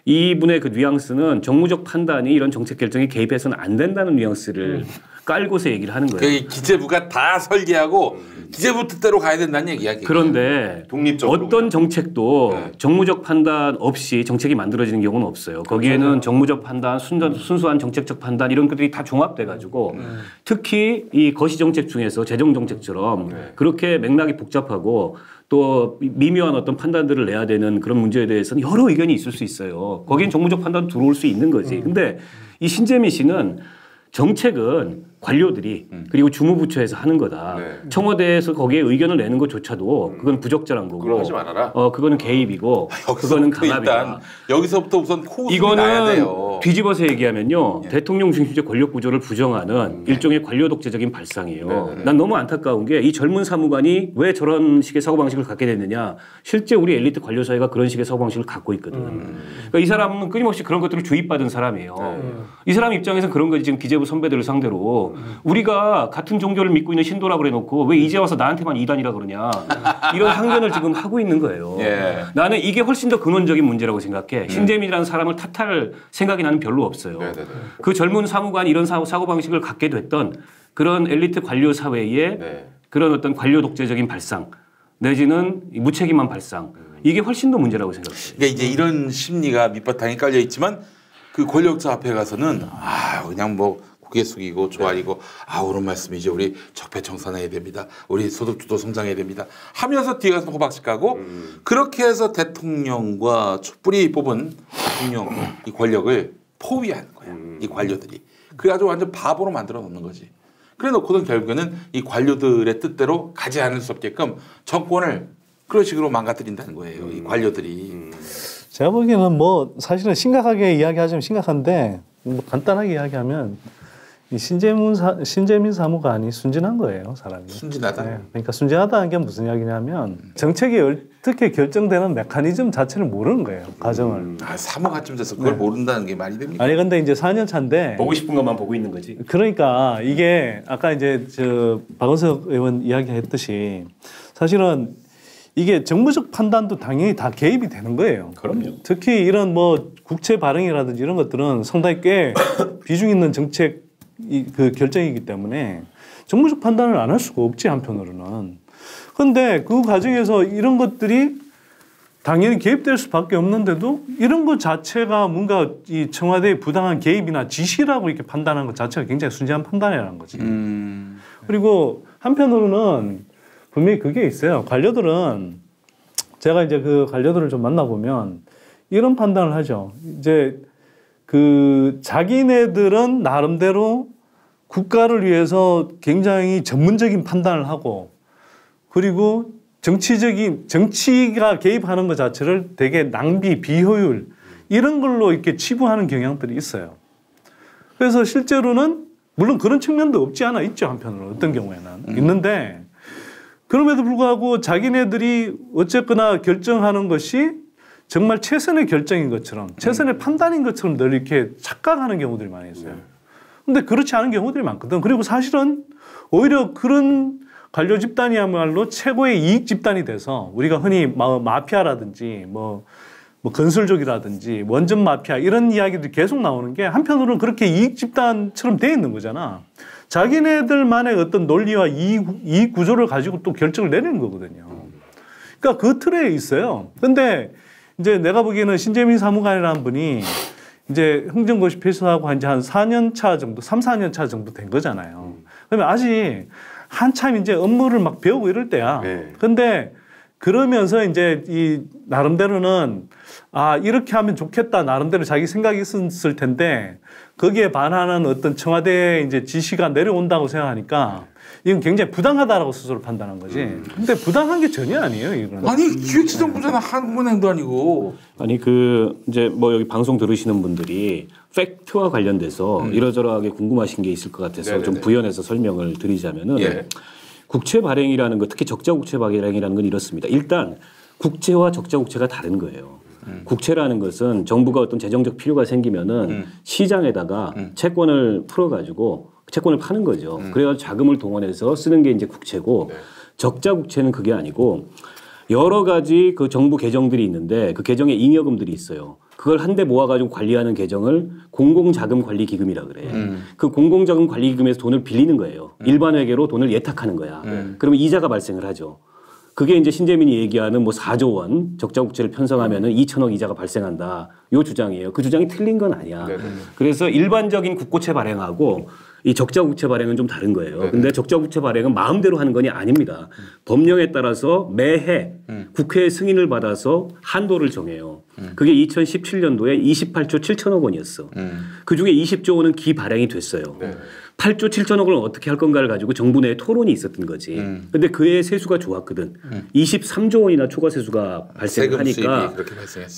이분의 그 뉘앙스는 정무적 판단이 이런 정책 결정에 개입해서는 안 된다는 뉘앙스를 깔고서 얘기를 하는 거예요. 기재부가 다 설계하고 기재부 뜻대로 가야 된다는 얘기야. 그런데 독립적으로 어떤 정책도 정무적 판단 없이 정책이 만들어지는 경우는 없어요. 거기에는 정무적 판단, 순수한 정책적 판단 이런 것들이 다 종합돼 가지고 특히 이 거시정책 중에서 재정정책처럼 그렇게 맥락이 복잡하고 또 미묘한 어떤 판단들을 내야 되는 그런 문제에 대해서는 여러 의견이 있을 수 있어요. 거긴 정무적 판단 들어올 수 있는 거지. 근데 이 신재민 씨는 정책은 관료들이 그리고 주무부처에서 하는 거다. 청와대에서 거기에 의견을 내는 것조차도 그건 부적절한 거고. 그럼 하지 말아라. 그거는 개입이고 그거는 강압이다. 여기서부터 우선 코웃음이 나야 이거는 돼요. 뒤집어서 얘기하면요. 대통령 중심제 권력 구조를 부정하는 일종의 관료 독재적인 발상이에요. 난 너무 안타까운 게 이 젊은 사무관이 왜 저런 식의 사고방식을 갖게 됐느냐. 실제 우리 엘리트 관료 사회가 그런 식의 사고방식을 갖고 있거든. 그러니까 이 사람은 끊임없이 그런 것들을 주입받은 사람이에요. 이 사람 입장에서는 그런 거지. 지금 기재부 선배들을 상대로 우리가 같은 종교를 믿고 있는 신도라 그래 놓고 왜 이제 와서 나한테만 이단이라 그러냐. 이런 항변을 지금 하고 있는 거예요. 나는 이게 훨씬 더 근원적인 문제라고 생각해. 신재민이라는 사람을 탓할 생각이 나는 별로 없어요. 그 젊은 사무관이 이런 사고방식을 갖게 됐던 그런 엘리트 관료 사회의 그런 어떤 관료 독재적인 발상 내지는 무책임한 발상 이게 훨씬 더 문제라고 생각해요. 그러니까 이제 이런 심리가 밑바탕에 깔려 있지만 그 권력자 앞에 가서는 그냥 뭐 고개 숙이고 조아리고 옳은 말씀이죠. 우리 적폐청산해야 됩니다. 우리 소득주도 성장해야 됩니다. 하면서 뒤에 가서 호박씩 가고 그렇게 해서 대통령과 촛불이 뽑은 대통령 이 권력을 포위하는 거야. 이 관료들이. 그래가지고 완전 바보로 만들어 놓는 거지. 그래 놓고는 결국에는 이 관료들의 뜻대로 가지 않을 수 없게끔 정권을 그런 식으로 망가뜨린다는 거예요. 이 관료들이. 제가 보기에는 뭐 사실은 심각하게 이야기하자면 심각한데 뭐 간단하게 이야기하면 이 신재민 사무관이 순진한 거예요, 사람이. 순진하다. 그러니까 순진하다는 게 무슨 이야기냐면 정책이 어떻게 결정되는 메커니즘 자체를 모르는 거예요, 과정을. 사무관쯤 돼서 그걸 모른다는 게 말이 됩니까? 아니 근데 이제 4년 차인데 보고 싶은 것만 보고 있는 거지. 그러니까 이게 아까 이제 박원석 의원 이야기했듯이 사실은 이게 정무적 판단도 당연히 다 개입이 되는 거예요. 그럼요. 특히 이런 뭐 국채 발행이라든지 이런 것들은 상당히 꽤 비중 있는 정책 그 결정이기 때문에 정무적 판단을 안 할 수가 없지 한편으로는. 그런데 그 과정에서 이런 것들이 당연히 개입될 수밖에 없는데도 이런 것 자체가 뭔가 이 청와대의 부당한 개입이나 지시라고 이렇게 판단하는 것 자체가 굉장히 순진한 판단이라는 거지. 그리고 한편으로는 분명히 그게 있어요. 관료들은 제가 이제 그 관료들을 좀 만나보면 이런 판단을 하죠. 이제 그 자기네들은 나름대로 국가를 위해서 굉장히 전문적인 판단을 하고 그리고 정치가 개입하는 것 자체를 되게 낭비, 비효율 이런 걸로 이렇게 치부하는 경향들이 있어요. 그래서 실제로는 물론 그런 측면도 없지 않아 있죠. 한편으로 어떤 경우에는 있는데 그럼에도 불구하고 자기네들이 어쨌거나 결정하는 것이 정말 최선의 결정인 것처럼 최선의 판단인 것처럼 늘 이렇게 착각하는 경우들이 많이 있어요. 근데 그렇지 않은 경우들이 많거든. 그리고 사실은 오히려 그런 관료 집단이야말로 최고의 이익 집단이 돼서 우리가 흔히 마피아라든지 뭐 건설족이라든지 원전 마피아 이런 이야기들이 계속 나오는 게 한편으로는 그렇게 이익 집단처럼 돼 있는 거잖아. 자기네들만의 어떤 논리와 이익 구조를 가지고 또 결정을 내리는 거거든요. 그러니까 그 틀에 있어요. 근데 이제 내가 보기에는 신재민 사무관이라는 분이 이제 행정고시 필수하고 한 4년 차 정도, 3, 4년 차 정도 된 거잖아요. 그러면 아직 한참 이제 업무를 막 배우고 이럴 때야. 근데 그러면서 이제 이 나름대로는 이렇게 하면 좋겠다 나름대로 자기 생각이 있었을 텐데 거기에 반하는 어떤 청와대 이제 지시가 내려온다고 생각하니까 이건 굉장히 부당하다라고 스스로 판단한 거지. 근데 부당한 게 전혀 아니에요, 이거는. 아니 기획재정부잖아. 한국은행도 아니고. 아니 이제 뭐 여기 방송 들으시는 분들이 팩트와 관련돼서 이러저러하게 궁금하신 게 있을 것 같아서 네네네. 좀 부연해서 설명을 드리자면은 국채 발행이라는 거, 특히 적자 국채 발행이라는 건 이렇습니다. 일단 국채와 적자 국채가 다른 거예요. 국채라는 것은 정부가 어떤 재정적 필요가 생기면은 시장에다가 채권을 풀어가지고 채권을 파는 거죠. 그래서 자금을 동원해서 쓰는 게 이제 국채고 적자 국채는 그게 아니고 여러 가지 그 정부 계정들이 있는데 그 계정에 잉여금들이 있어요. 그걸 한데 모아가지고 관리하는 계정을 공공자금관리기금이라 그래. 그 공공자금관리기금에서 돈을 빌리는 거예요. 일반 회계로 돈을 예탁하는 거야. 그러면 이자가 발생을 하죠. 그게 이제 신재민이 얘기하는 뭐 4조 원 적자국채를 편성하면은 2천억 이자가 발생한다. 요 주장이에요. 그 주장이 틀린 건 아니야. 그래서 일반적인 국고채 발행하고 이 적자국채 발행은 좀 다른 거예요. 근데 적자국채 발행은 마음대로 하는 건 아닙니다. 법령에 따라서 매해 국회의 승인을 받아서 한도를 정해요. 그게 2017년도에 28조 7천억 원이었어. 그중에 20조 원은 기발행이 됐어요. 8조 7천억 원을 어떻게 할 건가를 가지고 정부 내에 토론이 있었던 거지. 근데 그해 세수가 좋았거든. 23조 원이나 초과 세수가 발생하니까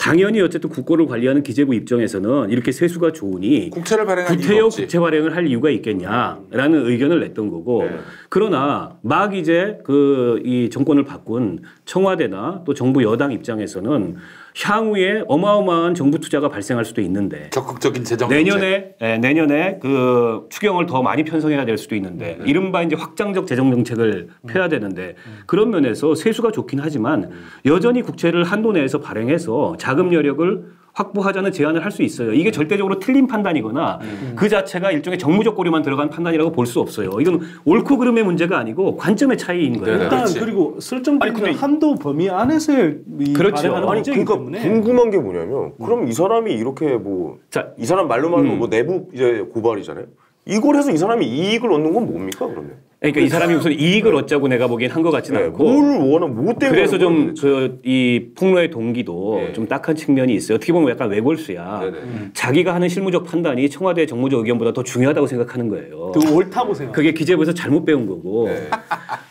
당연히 어쨌든 국고를 관리하는 기재부 입장에서는 이렇게 세수가 좋으니 구태여 국채 발행을 할 이유가 있겠냐라는 의견을 냈던 거고. 그러나 막 이제 이 정권을 바꾼 청와대나 또 정부 여당 입장에서는 향후에 어마어마한 정부 투자가 발생할 수도 있는데 적극적인 재정 내년에 그 추경을 더 많이 편성해야 될 수도 있는데 이른바 이제 확장적 재정 정책을 펴야 되는데 그런 면에서 세수가 좋긴 하지만 여전히 국채를 한도 내에서 발행해서 자금 여력을 확보하자는 제안을 할 수 있어요. 이게 절대적으로 틀린 판단이거나 그 자체가 일종의 정무적 고려만 들어간 판단이라고 볼 수 없어요. 이건 옳고 그름의 문제가 아니고 관점의 차이인 거예요. 일단 그리고 설정된 한도 범위 안에서의 발행하는 문제이기 때문에 궁금한 게 뭐냐면 그럼 이 사람이 이렇게 이 사람 말로만 뭐 내부 이제 고발이잖아요. 이걸 해서 이 사람이 이익을 얻는 건 뭡니까 그러면? 그러니까 이 사람이 무슨 이익을 얻자고 내가 보기엔 한 것 같지는 않고. 뭐 때문에 그래서 좀 이 폭로의 동기도 좀 딱한 측면이 있어요. 어떻게 보면 약간 외골수야. 자기가 하는 실무적 판단이 청와대 정무적 의견보다 더 중요하다고 생각하는 거예요. 더 옳다고 생각. 그게 기재부에서 잘못 배운 거고.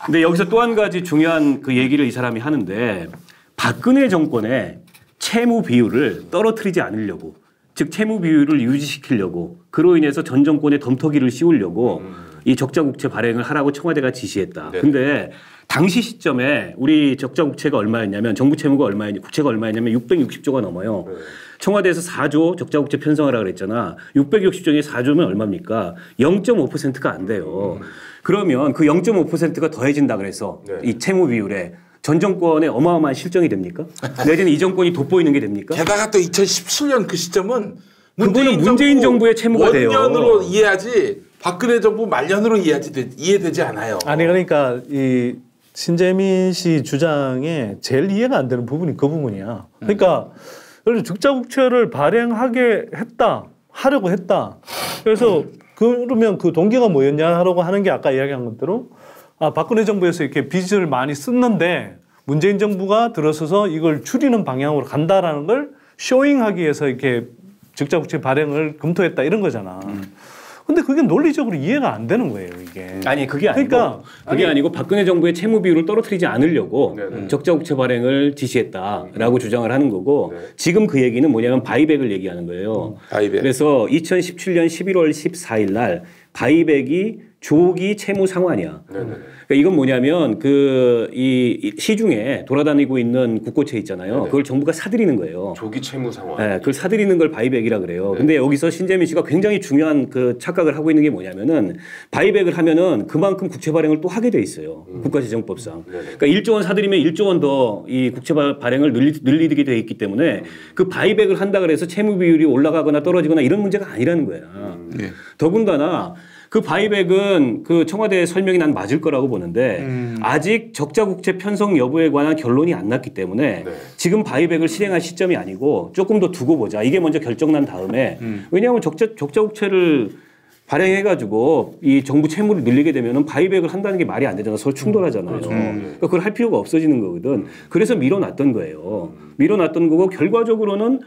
근데 여기서 또 한 가지 중요한 그 얘기를 이 사람이 하는데 박근혜 정권의 채무 비율을 떨어뜨리지 않으려고. 즉 채무 비율을 유지시키려고 그로 인해서 전 정권에 덤터기를 씌우려고 이 적자국채 발행을 하라고 청와대가 지시했다. 근데 당시 시점에 우리 적자국채가 얼마였냐면 정부 채무가 국채가 얼마였냐면 660조가 넘어요. 청와대에서 4조 적자국채 편성하라고 그랬잖아. 660조 중에 4조면 얼마입니까? 0.5%가 안 돼요. 그러면 그 0.5%가 더해진다 그래서 이 채무 비율에 전 정권의 어마어마한 실정이 됩니까? 내지는 이 정권이 돋보이는 게 됩니까? 게다가 또 2017년 그 시점은 문재인 정부의 채무가 돼요. 원년으로 이해하지 박근혜 정부 말년으로 이해되지 않아요. 아니 그러니까 이 신재민 씨 주장에 제일 이해가 안 되는 부분이 그 부분이야. 그러니까 적자국채를 하려고 했다. 그래서 그러면 그 동기가 뭐였냐라고 하는 게 아까 이야기한 것대로 박근혜 정부에서 이렇게 빚을 많이 썼는데 문재인 정부가 들어서서 이걸 줄이는 방향으로 간다라는 걸 쇼잉하기 위해서 이렇게 적자국채 발행을 검토했다 이런 거잖아. 근데 그게 논리적으로 이해가 안 되는 거예요, 이게. 아니, 그게 아니고 박근혜 정부의 채무 비율을 떨어뜨리지 않으려고 적자국채 발행을 지시했다라고 주장을 하는 거고 지금 그 얘기는 뭐냐면 바이백을 얘기하는 거예요. 바이백. 그래서 2017년 11월 14일 날 바이백이 조기 채무 상환이야. 네네. 그러니까 이건 뭐냐면 이 시중에 돌아다니고 있는 국고채 있잖아요. 네네. 그걸 정부가 사들이는 거예요. 조기 채무 상환. 네, 그걸 사들이는 걸 바이백이라 그래요. 근데 여기서 신재민 씨가 굉장히 중요한 그 착각을 하고 있는 게 뭐냐면은 바이백을 하면은 그만큼 국채 발행을 또 하게 돼 있어요. 국가재정법상. 그러니까 1조 원 사들이면 1조 원 더 이 국채 발행을 늘리게 돼 있기 때문에 그 바이백을 한다 그래서 채무 비율이 올라가거나 떨어지거나 이런 문제가 아니라는 거야. 더군다나 그 바이백은 그 청와대 설명이 난 맞을 거라고 보는데 아직 적자국채 편성 여부에 관한 결론이 안 났기 때문에 지금 바이백을 실행할 시점이 아니고 조금 더 두고 보자. 이게 먼저 결정난 다음에 왜냐하면 적자국채를 발행해가지고 이 정부 채무를 늘리게 되면은 바이백을 한다는 게 말이 안 되잖아. 서로 충돌하잖아요. 그러니까 그걸 할 필요가 없어지는 거거든. 그래서 밀어놨던 거예요. 밀어놨던 거고 결과적으로는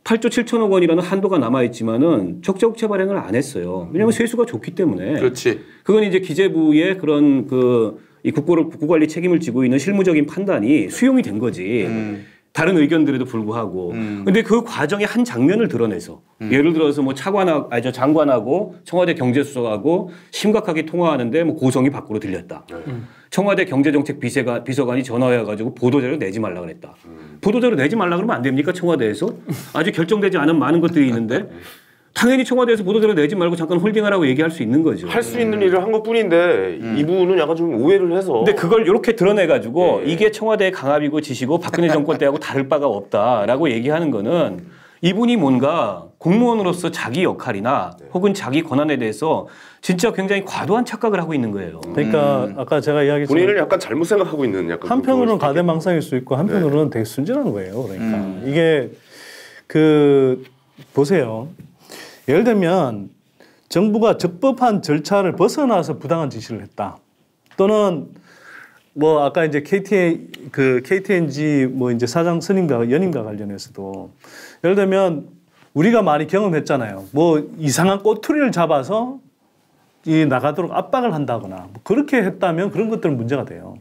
8조 7천억 원이라는 한도가 남아있지만은 적자국채 발행을 안 했어요. 왜냐하면 세수가 좋기 때문에. 그렇지. 그건 이제 기재부의 그런 이 국고관리 책임을 지고 있는 실무적인 판단이 수용이 된 거지. 다른 의견들에도 불구하고. 근데 그 과정의 한 장면을 드러내서 예를 들어서 뭐 장관하고 청와대 경제수석하고 심각하게 통화하는데 뭐 고성이 밖으로 들렸다. 청와대 경제정책 비서관이 전화해가지고 보도자료 내지 말라 그랬다. 보도자료 내지 말라 그러면 안 됩니까? 청와대에서? 아직 결정되지 않은 많은 것들이 있는데 당연히 청와대에서 보도자료 내지 말고 잠깐 홀딩하라고 얘기할 수 있는 거죠. 할 수 있는 일을 한 것뿐인데 이 부분은 약간 좀 오해를 해서. 근데 그걸 이렇게 드러내가지고 이게 청와대의 강압이고 지시고 박근혜 정권 때하고 다를 바가 없다라고 얘기하는 거는 이분이 뭔가 공무원으로서 자기 역할이나 혹은 자기 권한에 대해서 진짜 굉장히 과도한 착각을 하고 있는 거예요. 그러니까 아까 제가 이야기했지만 본인을 약간 잘못 생각하고 있는 약간 한편으로는 가대망상일 수 있고 한편으로는 되게 순진한 거예요. 그러니까 이게 보세요. 예를 들면 정부가 적법한 절차를 벗어나서 부당한 지시를 했다. 또는 뭐 아까 이제 KTNG 뭐 이제 사장 연임과 관련해서도 예를 들면 우리가 많이 경험했잖아요. 뭐 이상한 꼬투리를 잡아서 나가도록 압박을 한다거나 뭐 그렇게 했다면 그런 것들은 문제가 돼요.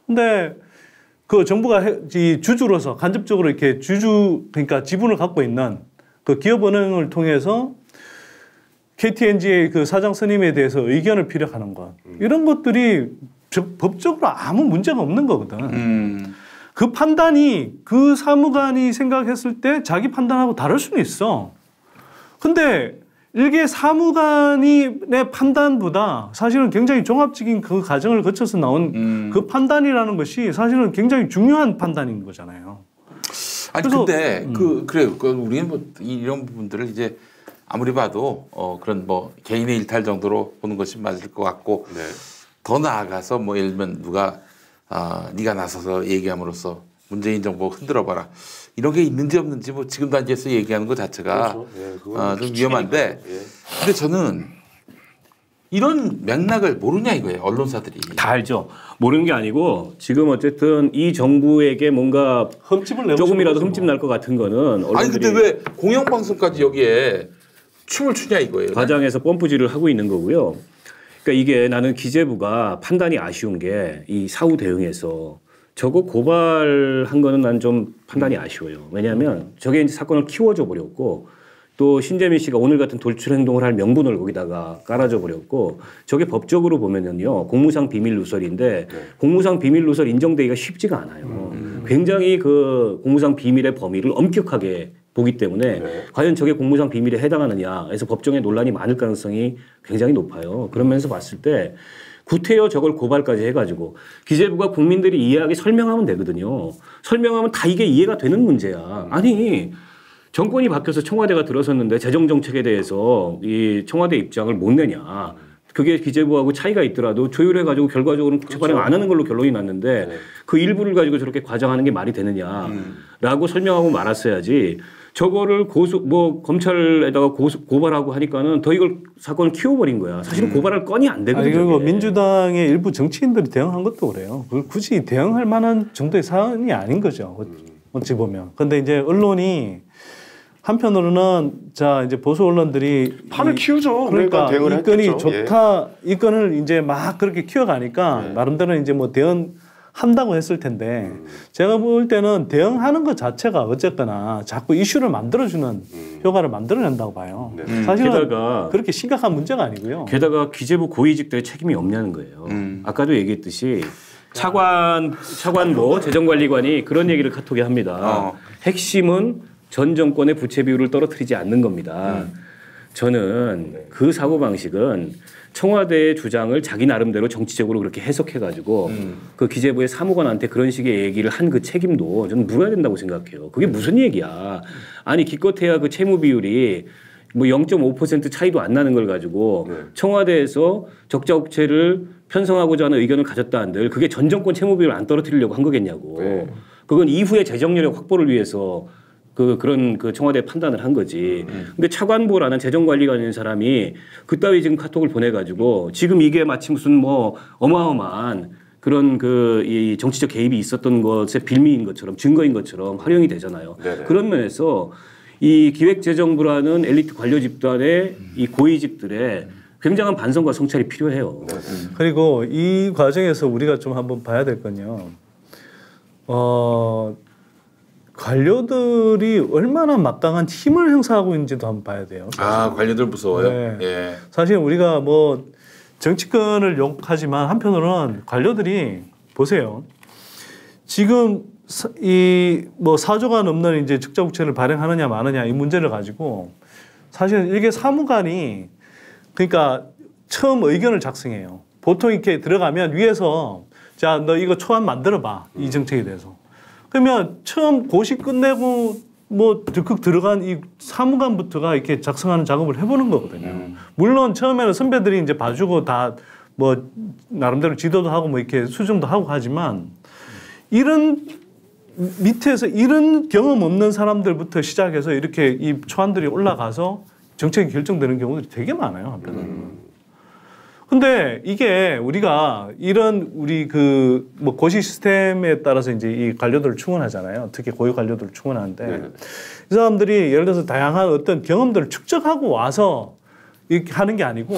근데 그 정부가 주주로서 간접적으로 이렇게 그러니까 지분을 갖고 있는 그 기업은행을 통해서 KTNG의 그 사장 선임에 대해서 의견을 피력하는 것 이런 것들이 법적으로 아무 문제가 없는 거거든. 그 판단이 그 사무관이 생각했을 때 자기 판단하고 다를 수는 있어. 근데 일개 사무관의 판단보다 사실은 굉장히 종합적인 그 과정을 거쳐서 나온 그 판단이라는 것이 사실은 굉장히 중요한 판단인 거잖아요. 아니 근데 그래요. 우리는 뭐 이런 부분들을 이제 아무리 봐도 그런 뭐 개인의 일탈 정도로 보는 것이 맞을 것 같고 더 나아가서 뭐 예를 들면 누가 네가 나서서 얘기함으로써 문재인 정부 흔들어봐라 이런 게 있는지 없는지 뭐 지금 단계에서 얘기하는 것 자체가 좀 위험한데 근데 저는 이런 맥락을 모르냐 이거예요. 언론사들이. 다 알죠. 모르는 게 아니고 지금 어쨌든 이 정부에게 뭔가 조금이라도 흠집 날 것 같은 거는 아니 근데 왜 공영방송까지 여기에 춤을 추냐 이거예요. 과장에서 펌프질을 하고 있는 거고요. 그러니까 이게 나는 기재부가 판단이 아쉬운 게 이 사후 대응에서 저거 고발한 거는 난 좀 판단이 아쉬워요. 왜냐하면 저게 이제 사건을 키워줘 버렸고 또 신재민 씨가 오늘 같은 돌출 행동을 할 명분을 거기다가 깔아줘 버렸고 저게 법적으로 보면은요 공무상 비밀 누설인데 공무상 비밀 누설 인정되기가 쉽지가 않아요. 굉장히 그 공무상 비밀의 범위를 엄격하게 보기 때문에 과연 저게 공무상 비밀에 해당하느냐 해서 법정에 논란이 많을 가능성이 굉장히 높아요. 그런 면에서 봤을 때 구태여 저걸 고발까지 해가지고 기재부가 국민들이 이해하게 설명하면 되거든요. 설명하면 다 이게 이해가 되는 문제야. 아니 정권이 바뀌어서 청와대가 들어섰는데 재정정책에 대해서 이 청와대 입장을 못 내냐. 그게 기재부하고 차이가 있더라도 조율해가지고 결과적으로는 국채 발행 안 하는 걸로 결론이 났는데 그 일부를 가지고 저렇게 과장하는 게 말이 되느냐라고 설명하고 말았어야지. 저거를 검찰에다가 고발하고 하니까는 더 이걸 사건을 키워버린 거야. 사실은 고발할 건이 안 되거든요. 그리고 민주당의 일부 정치인들이 대응한 것도 그래요. 그걸 굳이 대응할 만한 정도의 사안이 아닌 거죠. 어찌 보면. 근데 이제 언론이 한편으로는 이제 보수 언론들이 판을 키우죠. 그러니까 이 건이 좋다. 이 건을 이제 막 그렇게 키워가니까 나름대로 이제 뭐 대응한다고 했을 텐데 제가 볼 때는 대응하는 것 자체가 어쨌거나 자꾸 이슈를 만들어주는 효과를 만들어낸다고 봐요. 네. 사실은 게다가 그렇게 심각한 문제가 아니고요. 게다가 기재부 고위직들의 책임이 없냐는 거예요. 아까도 얘기했듯이 차관보 재정관리관이 그런 얘기를 카톡에 합니다. 핵심은 전 정권의 부채 비율을 떨어뜨리지 않는 겁니다. 저는 그 사고방식은 청와대의 주장을 자기 나름대로 정치적으로 그렇게 해석해가지고 그 기재부의 사무관한테 그런 식의 얘기를 한 그 책임도 저는 물어야 된다고 생각해요. 그게 무슨 얘기야. 아니 기껏해야 그 채무 비율이 뭐 0.5% 차이도 안 나는 걸 가지고 청와대에서 적자 국채를 편성하고자 하는 의견을 가졌다 한들 그게 전 정권 채무 비율을 안 떨어뜨리려고 한 거겠냐고. 그건 이후에 재정 여력 확보를 위해서 그런 청와대 판단을 한 거지. 근데 차관보라는 재정관리관인 사람이 그따위 지금 카톡을 보내가지고 지금 이게 마치 무슨 뭐 어마어마한 그런 이 정치적 개입이 있었던 것의 빌미인 것처럼 증거인 것처럼 활용이 되잖아요. 네네. 그런 면에서 이 기획재정부라는 엘리트 관료 집단의 이 고위직들의 굉장한 반성과 성찰이 필요해요. 그리고 이 과정에서 우리가 좀 한번 봐야 될 건요. 관료들이 얼마나 막강한 힘을 행사하고 있는지도 한번 봐야 돼요. 관료들 무서워요? 네. 예. 사실 우리가 뭐 정치권을 욕하지만 한편으로는 관료들이 보세요. 지금 이 뭐 4조가 넘는 이제 적자 국채를 발행하느냐 마느냐 이 문제를 가지고 사실은 일개 사무관이 그러니까 처음 의견을 작성해요. 보통 이렇게 들어가면 위에서 자, 너 이거 초안 만들어봐. 이 정책에 대해서. 그러면 처음 고시 끝내고 뭐 득극 들어간 이 사무관부터가 이렇게 작성하는 작업을 해보는 거거든요. 물론 처음에는 선배들이 이제 봐주고 다 뭐 나름대로 지도도 하고 뭐 이렇게 수정도 하고 하지만 이런 밑에서 이런 경험 없는 사람들부터 시작해서 이렇게 이 초안들이 올라가서 정책이 결정되는 경우들이 되게 많아요. 한편으로는. 근데 이게 우리가 이런 우리 뭐 고시 시스템에 따라서 이제 이 관료들을 충원하잖아요. 특히 고위 관료들을 충원하는데 이 사람들이 예를 들어서 다양한 어떤 경험들을 축적하고 와서 이렇게 하는 게 아니고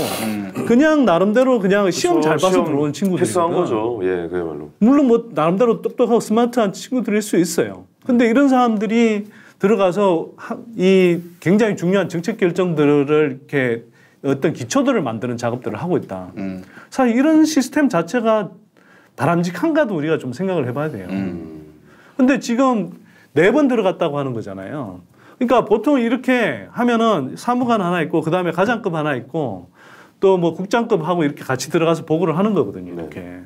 그냥 나름대로 그냥 시험 잘 봐서 들어온 친구들이거든. 패스한 거죠. 예, 그야말로. 물론 뭐 나름대로 똑똑하고 스마트한 친구들일 수 있어요. 근데 이런 사람들이 들어가서 이 굉장히 중요한 정책 결정들을 이렇게 어떤 기초들을 만드는 작업들을 하고 있다. 사실 이런 시스템 자체가 바람직한가도 우리가 좀 생각을 해봐야 돼요. 근데 지금 4번 들어갔다고 하는 거잖아요. 그러니까 보통 이렇게 하면은 사무관 하나 있고 그다음에 과장급 하나 있고 또 뭐 국장급 하고 이렇게 같이 들어가서 보고를 하는 거거든요. 이렇게.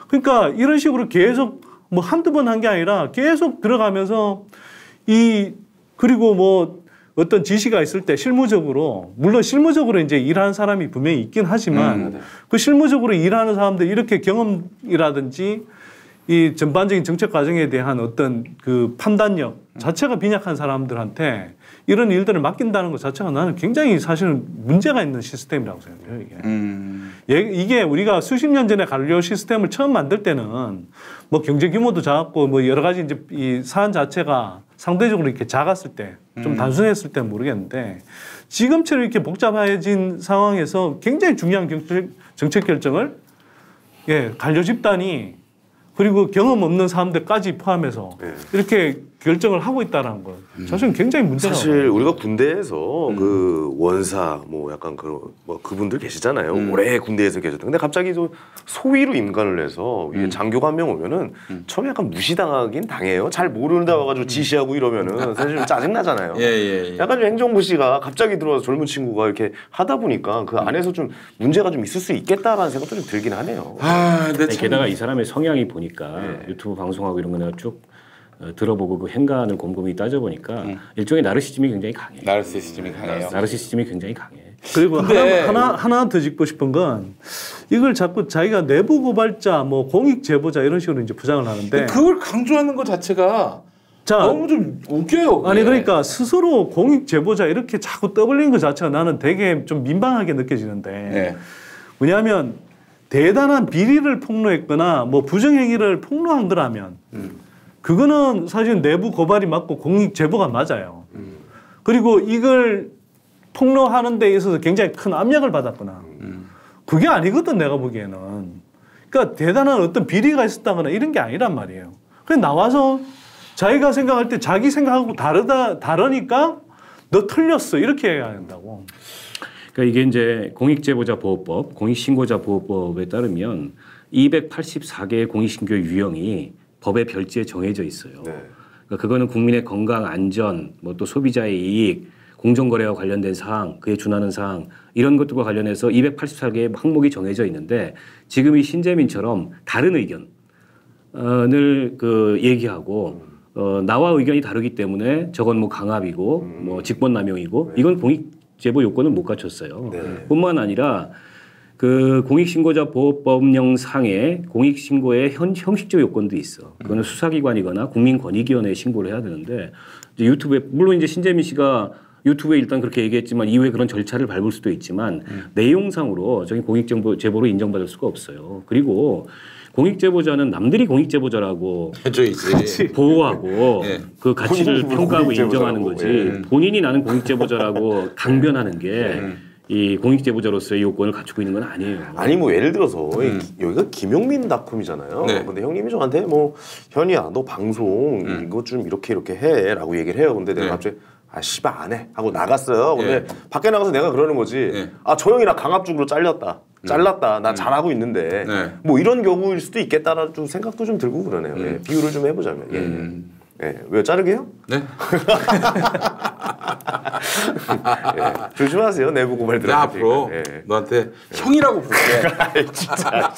그러니까 이런 식으로 계속 뭐 한두 번 한 게 아니라 계속 들어가면서 그리고 뭐 어떤 지시가 있을 때 실무적으로 물론 실무적으로 이제 일하는 사람이 분명히 있긴 하지만 그 실무적으로 일하는 사람들 이렇게 경험이라든지 이 전반적인 정책 과정에 대한 어떤 그 판단력 자체가 빈약한 사람들한테 이런 일들을 맡긴다는 것 자체가 나는 굉장히 사실은 문제가 있는 시스템이라고 생각해요. 이게 우리가 수십 년 전에 관료 시스템을 처음 만들 때는 뭐 경제 규모도 작았고 뭐 여러 가지 이제 이 사안 자체가 상대적으로 이렇게 작았을 때 좀 단순했을 때는 모르겠는데 지금처럼 이렇게 복잡해진 상황에서 굉장히 중요한 정책 결정을 관료 집단이 그리고 경험 없는 사람들까지 포함해서 이렇게 결정을 하고 있다는 거 사실은 굉장히 문제라고. 사실 우리가 군대에서 그 원사 뭐 약간 뭐 그분들 계시잖아요. 오래 군대에서 계셨던. 근데 갑자기 또 소위로 임관을 해서 위에 장교가 한 명 오면은 처음에 약간 무시당하긴 당해요. 잘 모르는데 와가지고 지시하고 이러면은 사실 좀 짜증 나잖아요. 약간 좀 행정부 씨가 갑자기 들어와서 젊은 친구가 이렇게 하다 보니까 그 안에서 좀 문제가 좀 있을 수 있겠다라는 생각도 좀 들긴 하네요. 근데 게다가 이 사람의 성향이 보니까 유튜브 방송하고 이런 거 내가 쭉 들어보고 그 행간을 곰곰이 따져보니까 일종의 나르시즘이 굉장히 강해. 나르시즘이 강해요. 나르시즘이 굉장히 강해. 그리고 하나 더 짚고 싶은 건 이걸 자꾸 자기가 내부 고발자, 뭐 공익 제보자 이런 식으로 이제 부장을 하는데 그걸 강조하는 것 자체가 너무 좀 웃겨요. 그게. 아니 그러니까 스스로 공익 제보자 이렇게 자꾸 떠벌리는 것 자체가 나는 되게 좀 민망하게 느껴지는데 왜냐하면 대단한 비리를 폭로했거나 뭐 부정행위를 폭로한 거라면 그거는 사실 내부 고발이 맞고 공익 제보가 맞아요. 그리고 이걸 폭로하는 데 있어서 굉장히 큰 압력을 받았거나 그게 아니거든 내가 보기에는. 그러니까 대단한 어떤 비리가 있었다거나 이런 게 아니란 말이에요. 그냥 나와서 자기가 생각할 때 자기 생각하고 다르니까 너 틀렸어 이렇게 해야 한다고. 그러니까 이게 이제 공익제보자보호법, 공익신고자보호법에 따르면 284개의 공익신고 유형이 법의 별지에 정해져 있어요. 네. 그러니까 그거는 국민의 건강, 안전, 뭐 또 소비자의 이익, 공정거래와 관련된 사항, 그에 준하는 사항 이런 것들과 관련해서 284개의 항목이 정해져 있는데 지금 이 신재민처럼 다른 의견을 얘기하고 나와 의견이 다르기 때문에 저건 뭐 강압이고 뭐 직권남용이고 이건 공익제보 요건을 못 갖췄어요. 네. 뿐만 아니라 그 공익신고자보호법령 상에 공익신고의 형식적 요건도 있어. 그거는 수사기관이거나 국민권익위원회에 신고를 해야 되는데 이제 유튜브에 물론 이제 신재민 씨가 유튜브에 일단 그렇게 얘기했지만 이후에 그런 절차를 밟을 수도 있지만 내용상으로 저기 공익제보로 인정받을 수가 없어요. 그리고 공익제보자는 남들이 공익제보자라고 보호하고 네. 그 가치를 평가하고 인정하는 거지 본인이 나는 공익제보자라고 강변하는 게 이 공익제보자로서의 요건을 갖추고 있는 건 아니에요. 아니 뭐 예를 들어서 여기가 김용민닷컴이잖아요. 네. 근데 형님이 저한테 뭐 현이야 너 방송 이거 좀 이렇게 해라고 얘기를 해요. 근데 내가 갑자기 아 씨발 안 해 하고 나갔어요. 근데 밖에 나가서 내가 그러는 거지. 아 저 형이 나 강압적으로 잘랐다. 나 잘하고 있는데 뭐 이런 경우일 수도 있겠다라는 좀 생각도 좀 들고 그러네요. 예, 비유를 좀 해보자면. 예, 왜 자르게요? 네. 예, 조심하세요 내부 고발들. 앞으로 너한테 형이라고 부를게. 진짜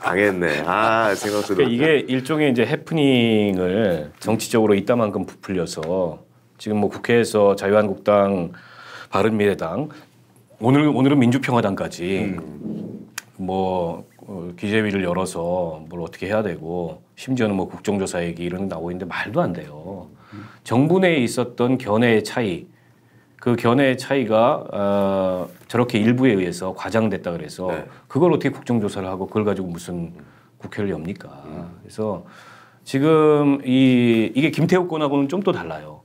당했네. 아 생각도. 그러니까 이게 일종의 이제 해프닝을 정치적으로 이따만큼 부풀려서 지금 뭐 국회에서 자유한국당, 바른미래당, 오늘은 민주평화당까지 기재위를 열어서 뭘 어떻게 해야 되고 심지어는 뭐 국정조사 얘기 이런 게 나오고 있는데 말도 안 돼요. 정부 내에 있었던 견해의 차이, 그 견해의 차이가 저렇게 일부에 의해서 과장됐다 그래서 그걸 어떻게 국정조사를 하고 그걸 가지고 무슨 국회를 엽니까? 그래서 지금 이게 김태우 건하고는 좀 또 달라요.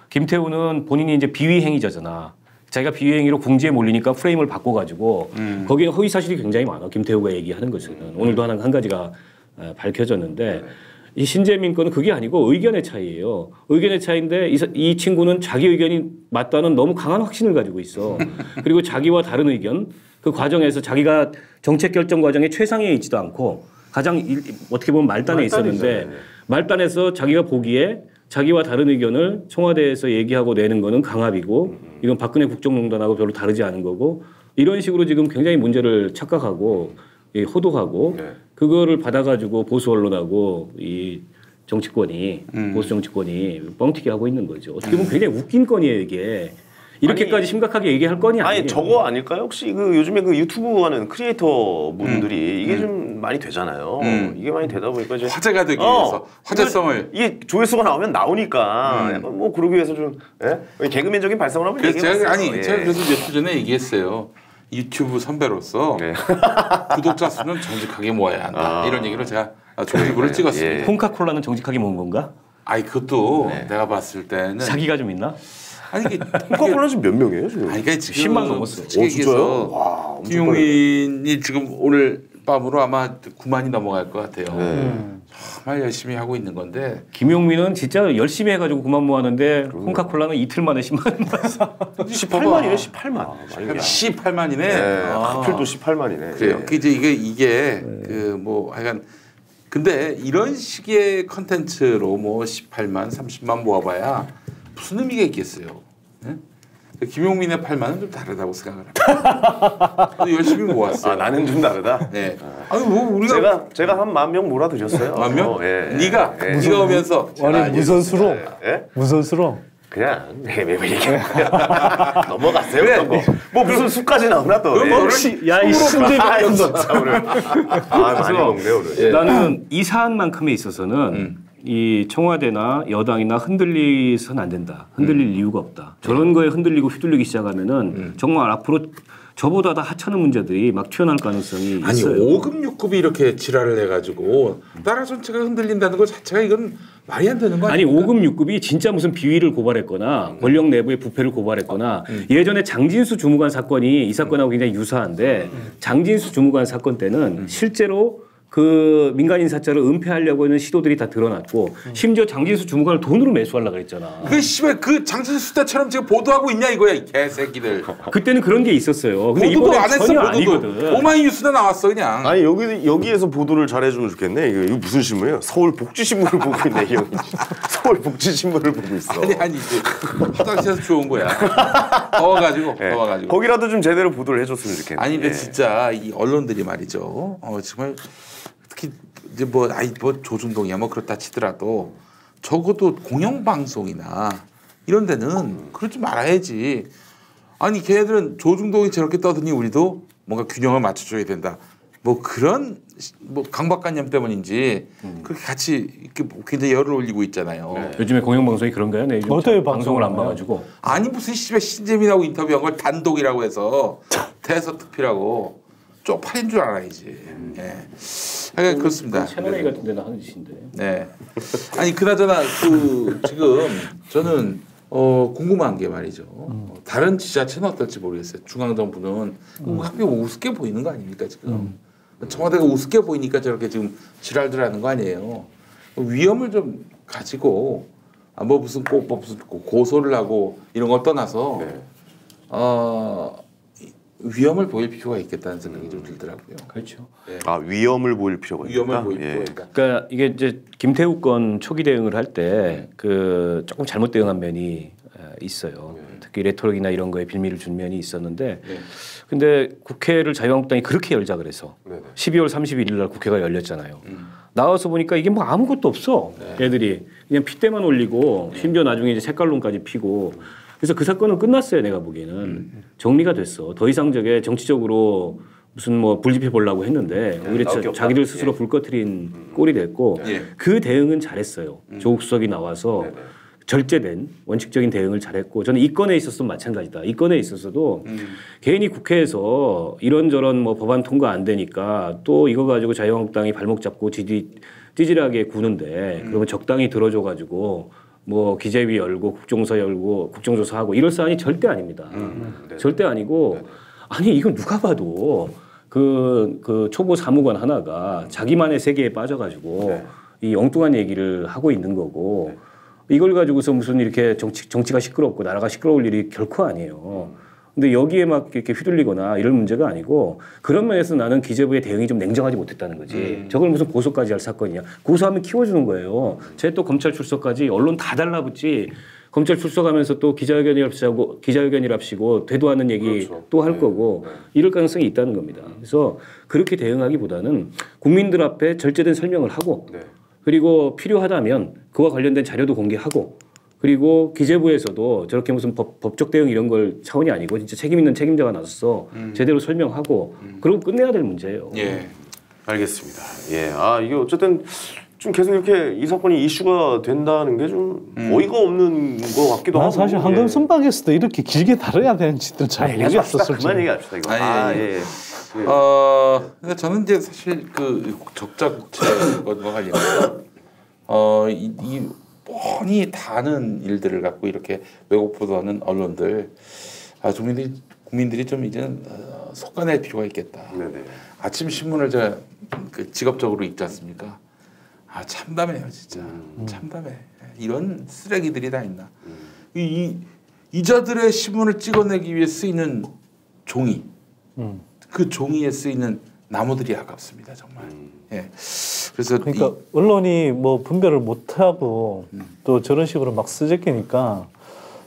김태우는 본인이 이제 비위 행위자잖아. 자기가 비위 행위로 궁지에 몰리니까 프레임을 바꿔가지고 거기에 허위 사실이 굉장히 많아. 김태우가 얘기하는 것은 오늘도 한 가지가 밝혀졌는데 이 신재민 거는 그게 아니고 의견의 차이예요. 의견의 차이인데 이 친구는 자기 의견이 맞다는 너무 강한 확신을 가지고 있어. 그리고 자기와 다른 의견 그 과정에서 자기가 정책 결정 과정에 최상위에 있지도 않고 가장 어떻게 보면 말단에 있었는데 말단에서 자기가 보기에 자기와 다른 의견을 청와대에서 얘기하고 내는 거는 강압이고 이건 박근혜 국정농단하고 별로 다르지 않은 거고 이런 식으로 지금 굉장히 문제를 착각하고 호도하고 그거를 받아가지고 보수 언론하고 이 정치권이 보수 정치권이 뻥튀기 하고 있는 거죠. 어떻게 보면 굉장히 웃긴 건이에요 이게. 이렇게까지 심각하게 얘기할 건이 아니에요. 아니 저거 아닐까요? 혹시 그 요즘에 그 유튜브 하는 크리에이터 분들이 이게 좀 많이 되잖아요. 이게 많이 되다 보니까 이제 화제가 되기 위해서 화제성을 이게 조회수가 나오면 나오니까 약간 뭐 그러기 위해서 좀 개그맨적인 발상을 한번 얘기해봤어요. 제가 그래서 몇 주 전에 얘기했어요. 유튜브 선배로서 구독자 수는 정직하게 모아야 한다. 이런 얘기로 제가 종이부를 찍었습니다. 콩카콜라는 정직하게 모은 건가? 아니 그것도 내가 봤을 때는 사기가 좀 있나? 아니 이게 콩카콜라 지금 몇 명이에요 지금? 아니 그러니까 지금 10만 넘었어요. 진짜요? 와, 김용민이 지금 오늘 밤으로 아마 9만이 넘어갈 것 같아요. 정말 열심히 하고 있는 건데 김용민은 진짜 열심히 해가지고 9만 모았는데 콩카콜라는 이틀 만에 10만 모았어. 18만이네 18만. 18만이네. 하필도 18만이네. 그래요. 이제 이게 그 뭐 하여간 근데 이런 식의 컨텐츠로 뭐 18만, 30만 모아봐야 무슨 의미가 있겠어요. 네? 김용민의 8만은 좀 다르다고 생각을 합니다. 열심히 모았어요. 아 나는 좀 다르다. 네. 아니 뭐 우리가 제가 한 10,000명 몰아드렸어요. 10,000명? 예. 네가 오면서 아니 무선수로 그냥 넘어갔어요. 뭐 무슨 수까지 나오나 또. 역시 야이 신재민 진짜 오늘. 많이 먹네 오늘. 나는 이 사안만큼에 있어서는 이 청와대나 여당이나 흔들리선 안 된다. 흔들릴 이유가 없다. 저런 거에 흔들리고 휘둘리기 시작하면은 정말 앞으로 저보다 다 하찮은 문제들이 막 튀어나올 가능성이 아니 있어요. 5급 6급이 이렇게 지랄을 해가지고 나라 전체가 흔들린다는 것 자체가 이건 말이 안 되는 거 아니 아닙니까? 5급 6급이 진짜 무슨 비위를 고발했거나 권력 내부의 부패를 고발했거나 예전에 장진수 주무관 사건이 이 사건하고 굉장히 유사한데 장진수 주무관 사건 때는 실제로 그 민간 인사자를 은폐하려고 하는 시도들이 다 드러났고 심지어 장진수 주무관을 돈으로 매수하려고 그랬잖아. 그 씨발 그 장진수 때처럼 지금 보도하고 있냐 이거야 이 개새끼들. 그때는 그런 게 있었어요. 근데 보도도 이번에 안 했어. 전혀 보도도. 아니거든. 오마이뉴스나 나왔어 그냥. 아니 여기에서 보도를 잘해주면 좋겠네. 이거 무슨 신문이에요? 서울복지신문을 보고 있네 이 형이. 서울복지신문을 보고 있어. 아니 이제 화장실에서 주운 거야. 더워가지고 네. 더워가지고. 거기라도 좀 제대로 보도를 해줬으면 좋겠네. 아니 근데 진짜 이 언론들이 말이죠. 정말 특히 이제 뭐 조중동이야 뭐 그렇다 치더라도 적어도 공영방송이나 이런 데는 그러지 말아야지. 아니 걔네들은 조중동이 저렇게 떠드니 우리도 뭔가 균형을 맞춰줘야 된다. 뭐 그런 뭐 강박관념 때문인지 그렇게 같이 이렇게 굉장히 열을 올리고 있잖아요. 네. 요즘에 공영방송이 그런가요? 네, 어떻게 방송을 안 봐가지고. 아니 무슨 씨발 신재민하고 인터뷰한 걸 단독이라고 해서 대서특필하고 쪽팔린 줄 알아야지. 예. 그러니까 그렇습니다. 채널 A 같은 데는 하는 짓인데. 네. 아니 그나저나 그 지금 저는 궁금한 게 말이죠. 다른 지자체는 어떨지 모르겠어요. 중앙정부는 학교 우습게 보이는 거 아닙니까 지금? 청와대가 우습게 보이니까 저렇게 지금 지랄들 하는 거 아니에요. 위험을 좀 가지고 뭐 무슨 꼭 무슨 고소를 하고 이런 걸 떠나서 위험을 보일 필요가 있겠다는 생각이 좀 들더라고요. 그렇죠. 네. 아 위험을 보일 필요가 있다. 위험을 보일 필요가 있다. 그러니까 이게 이제 김태우 건 초기 대응을 할 때 그 조금 잘못 대응한 면이 있어요. 특히 레토릭이나 이런 거에 빌미를 준 면이 있었는데, 근데 국회를 자유한국당이 그렇게 열자 그래서 12월 31일 날 국회가 열렸잖아요. 나와서 보니까 이게 뭐 아무것도 없어. 애들이 그냥 핏대만 올리고 심지어 나중에 이제 색깔론까지 피고. 그래서 그 사건은 끝났어요. 내가 보기에는 정리가 됐어. 더 이상 저게 정치적으로 무슨 뭐 불지펴 보려고 했는데 오히려 자기들 스스로 불 꺼트린 꼴이 됐고 그 대응은 잘했어요. 조국 수석이 나와서 절제된 원칙적인 대응을 잘했고 저는 이 건에 있어서도 마찬가지다. 이 건에 있어서도 괜히 국회에서 이런저런 뭐 법안 통과 안 되니까 또 이거 가지고 자유한국당이 발목 잡고 찌질하게 구는데 그러면 적당히 들어줘가지고 뭐 기재위 열고 국정서 열고 국정조사하고 이럴 사안이 절대 아닙니다. 절대 아니고 아니 이건 누가 봐도 그 초보 사무관 하나가 자기만의 세계에 빠져가지고 이 엉뚱한 얘기를 하고 있는 거고 이걸 가지고서 무슨 이렇게 정치가 시끄럽고 나라가 시끄러울 일이 결코 아니에요. 근데 여기에 막 이렇게 휘둘리거나 이런 문제가 아니고 그런 면에서 나는 기재부의 대응이 좀 냉정하지 못했다는 거지. 저걸 무슨 고소까지 할 사건이냐. 고소하면 키워주는 거예요. 쟤 또 검찰 출석까지 언론 다 달라붙지. 검찰 출석하면서 또 기자회견이랍시고 되도 않는 얘기 또 할 거고 이럴 가능성이 있다는 겁니다. 그래서 그렇게 대응하기보다는 국민들 앞에 절제된 설명을 하고 그리고 필요하다면 그와 관련된 자료도 공개하고 그리고 기재부에서도 저렇게 무슨 법적 대응 이런 걸 차원이 아니고 진짜 책임 있는 책임자가 나서서 제대로 설명하고 그러고 끝내야 될 문제예요. 예, 알겠습니다. 예, 이게 어쨌든 좀 계속 이렇게 이 사건이 이슈가 된다는 게 좀 어이가 없는 것 같기도 하고. 사실 황금 선박에서도 이렇게 길게 다뤄야 되는지도 잘 모르겠었어. 그만 얘기합시다 이거. 예. 근데 저는 이제 사실 그 적자 국채와 관련해서 이 뻔히 다른 일들을 갖고 이렇게 왜곡 보도하는 언론들, 국민들이 좀 이제는 속아낼 필요가 있겠다. 아침 신문을 제가 그 직업적으로 읽지 않습니까? 참담해요 진짜. 참담해. 이런 쓰레기들이 다 있나. 이자들의 신문을 찍어내기 위해 쓰이는 종이, 그 종이에 쓰이는 나무들이 아깝습니다 정말. 예. 그래서 그러니까 언론이 뭐 분별을 못하고 또 저런 식으로 막 쓰재끼니까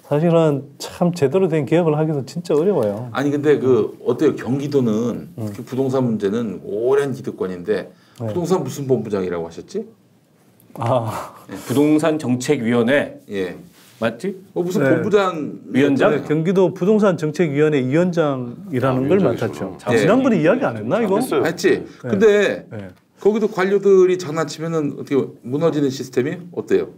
사실은 참 제대로 된 개혁을 하기도 진짜 어려워요. 아니 근데 그 어때요? 경기도는 특히 부동산 문제는 오랜 기득권인데 부동산 무슨 본부장이라고 하셨지? 부동산 정책위원회. 예. 맞지? 무슨 본부장 위원장? 경기도 부동산 정책위원회 위원장이라는 걸 맡았죠. 지난번에 이야기 안 했나 이거? 했지. 근데 거기도 관료들이 장난치면은 어떻게 무너지는 시스템이 어때요?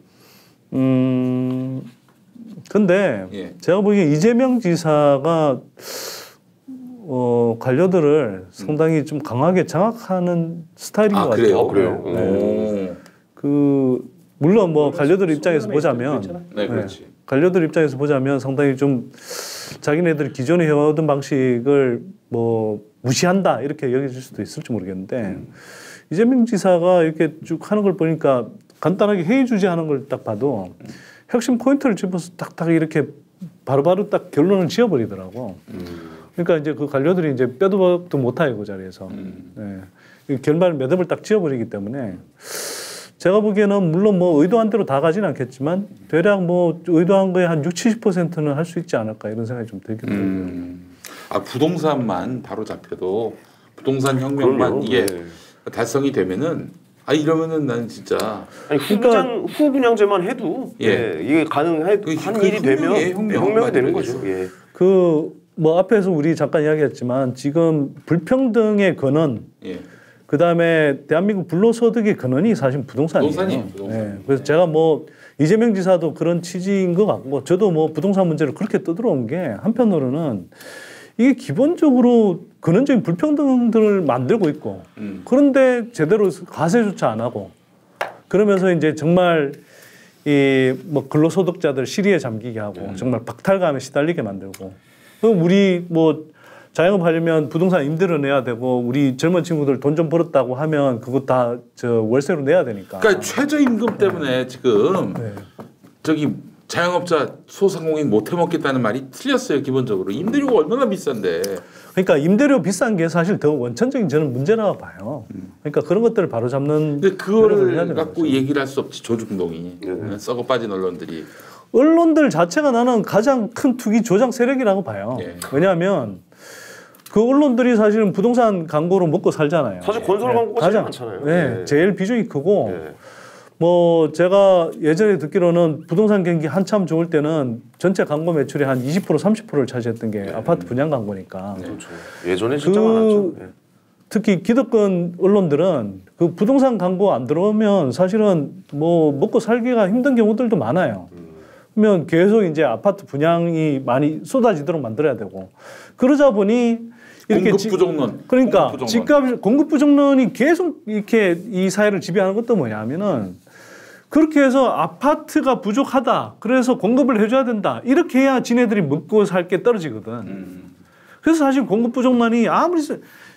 근데 제가 보기에 이재명 지사가 관료들을 상당히 좀 강하게 장악하는 스타일인 것 같아요. 그래요? 물론 뭐 관료들 입장에서 보자면, 그렇지. 관료들 입장에서 보자면 상당히 좀 자기네들이 기존에 해오던 방식을 뭐 무시한다 이렇게 여겨질 수도 있을지 모르겠는데 이재명 지사가 이렇게 쭉 하는 걸 보니까 간단하게 회의 주재하는 걸 딱 봐도 핵심 포인트를 집어서 딱딱 이렇게 바로바로 딱 결론을 지어버리더라고. 그러니까 이제 그 관료들이 이제 빼도 박도 못하요 그 자리에서. 네. 결말 매듭을 딱 지어버리기 때문에 제가 보기에는 물론 뭐 의도한 대로 다 가지는 않겠지만 대략 뭐 의도한 거에 한 60~70%는 할 수 있지 않을까 이런 생각이 좀 들긴 들고요. 아 부동산만 바로 잡혀도 부동산 혁명만 이게 달성이 되면은 이러면은 나는 진짜 아니 후분양제만 해도 이게 가능한 일이 되면 혁명이 되는 거죠. 그 뭐 앞에서 우리 잠깐 이야기했지만 지금 불평등의 근원, 그 다음에 대한민국 불로소득의 근원이 사실 부동산이에요. 부동산. 그래서 제가 뭐 이재명 지사도 그런 취지인 것 같고 저도 뭐 부동산 문제를 그렇게 떠들어온 게 한편으로는 이게 기본적으로 근원적인 불평등들을 만들고 있고 그런데 제대로 과세조차 안 하고 그러면서 이제 정말 이 뭐 근로소득자들 시리에 잠기게 하고 정말 박탈감에 시달리게 만들고 그럼 우리 뭐 자영업 하려면 부동산 임대료 내야 되고 우리 젊은 친구들 돈 좀 벌었다고 하면 그거 다 저 월세로 내야 되니까. 그러니까 최저임금 때문에 지금 저기 자영업자 소상공인 못 해먹겠다는 말이 틀렸어요. 기본적으로 임대료가 얼마나 비싼데. 그러니까 임대료 비싼 게 사실 더 원천적인 저는 문제라고 봐요. 그러니까 그런 것들을 바로 잡는. 근데 그거를 갖고 얘기를 할 수 없지 조중동이 썩어 빠진 언론들이. 언론들 자체가 나는 가장 큰 투기 조장 세력이라고 봐요. 왜냐하면 그 언론들이 사실은 부동산 광고로 먹고 살잖아요. 사실 건설 광고가 제일 많잖아요. 제일 비중이 크고 뭐 제가 예전에 듣기로는 부동산 경기 한참 좋을 때는 전체 광고 매출의 한 20% 30%를 차지했던 게 아파트 분양 광고니까. 그렇죠. 예전에 진짜 많았죠. 특히 기득권 언론들은 그 부동산 광고 안 들어오면 사실은 뭐 먹고 살기가 힘든 경우들도 많아요. 그러면 계속 이제 아파트 분양이 많이 쏟아지도록 만들어야 되고 그러자 보니 이렇게 공급 부족론. 그러니까 집값 공급 부족론이 계속 이렇게 이 사회를 지배하는 것도 뭐냐면은 그렇게 해서 아파트가 부족하다. 그래서 공급을 해줘야 된다. 이렇게 해야 지네들이 먹고 살 게 떨어지거든. 그래서 사실 공급 부족론이 아무리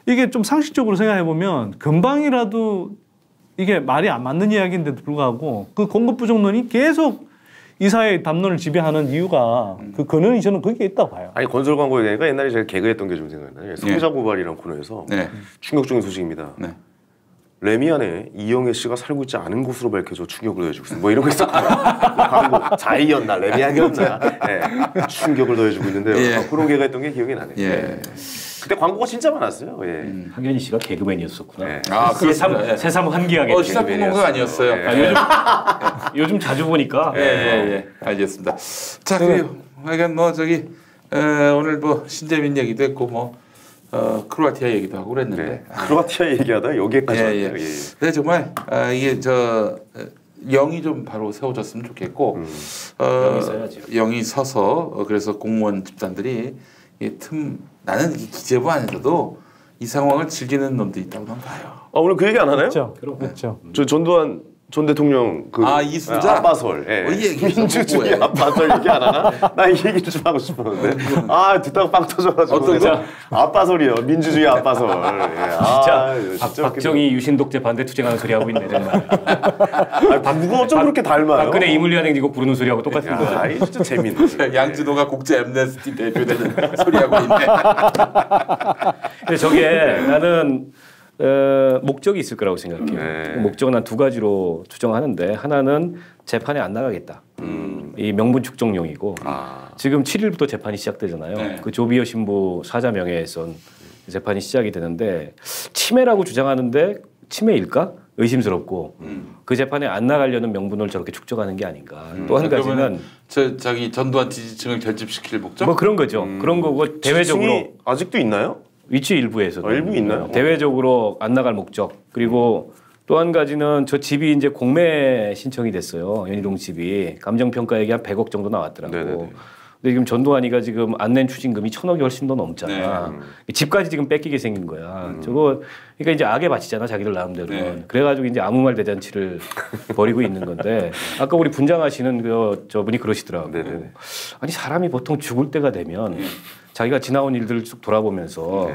이게 좀 상식적으로 생각해 보면 금방이라도 이게 말이 안 맞는 이야기인데도 불구하고 그 공급 부족론이 계속 이 사회의 담론을 지배하는 이유가 그 근원이 저는 거기에 있다고 봐요. 아니 건설 광고 얘기가 옛날에 제가 개그했던 게 좀 생각나요. 성자 고발이라는 코너에서 충격적인 소식입니다. 레미안에 이영애 씨가 살고 있지 않은 곳으로 밝혀져 충격을 더해주고 있습니다. 뭐 이런 거 있었거든요. 광고 자이였나 레미안이었나 충격을 더해주고 있는데요. 그런 개가 했던 게 기억이 나네요. 그때 광고가 진짜 많았어요. 황현희 씨가 개그맨이었었구나. 새삼 환기하게. 시사평론가 아니었어요. 요즘 자주 보니까. 알겠습니다. 자, 그래요. 하여간 뭐 저기 오늘 뭐 신재민 얘기도 했고 뭐 크로아티아 얘기도 하고 그랬는데. 크로아티아 얘기하다 여기까지 왔네요. 네, 정말 이게 영이 좀 바로 세워졌으면 좋겠고 영이 서서 그래서 공무원 집단들이 나는 기재부 안에서도 이 상황을 즐기는 놈들이 있다고 난 봐요. 오늘 그 얘기 안 하나요? 그렇죠. 저 전두환 전 대통령 이순자 아빠설, 민주주의 아빠설 얘기 안 하나? 나 이 얘기 좀 하고 싶었는데 듣다가 빵 터져가지고 어떤 거? 아빠설이요, 민주주의 아빠설. 진짜 박정희 유신독재 반대 투쟁하는 소리 하고 있네 정말. 누가 어쩜 그렇게 닮아요? 박근혜 이물리한 행진곡 부르는 소리하고 똑같은 거야. 진짜 재밌네. 양진호가 국제 엠네스티 대표되는 소리 하고 있네. 근데 저게 나는 목적이 있을 거라고 생각해요. 목적은 한 두 가지로 추정하는데 하나는 재판에 안 나가겠다. 이 명분 축적용이고 지금 7일부터 재판이 시작되잖아요. 그 조비오 신부 사자 명예훼손 재판이 시작이 되는데 침해라고 주장하는데 침해일까? 의심스럽고 그 재판에 안 나가려는 명분을 저렇게 축적하는 게 아닌가. 또 한 가지는 자기 전두환 지지층을 결집시킬 목적? 뭐 그런 거죠. 그런 거고 대외적으로 아직도 있나요? 위치 일부에서도 일부 있나요? 대외적으로 안 나갈 목적. 그리고 또 한 가지는 저 집이 이제 공매 신청이 됐어요. 연희동 집이 감정평가액이 한 100억 정도 나왔더라고. 근데 지금 전두환이가 지금 안 낸 추징금이 1,000억이 훨씬 더 넘잖아. 집까지 지금 뺏기게 생긴 거야. 저거 그러니까 이제 악에 바치잖아 자기들 나름대로는. 그래가지고 이제 아무 말 대잔치를 벌이고 있는 건데 아까 우리 분장하시는 저분이 그러시더라고. 아니 사람이 보통 죽을 때가 되면 자기가 지나온 일들을 쭉 돌아보면서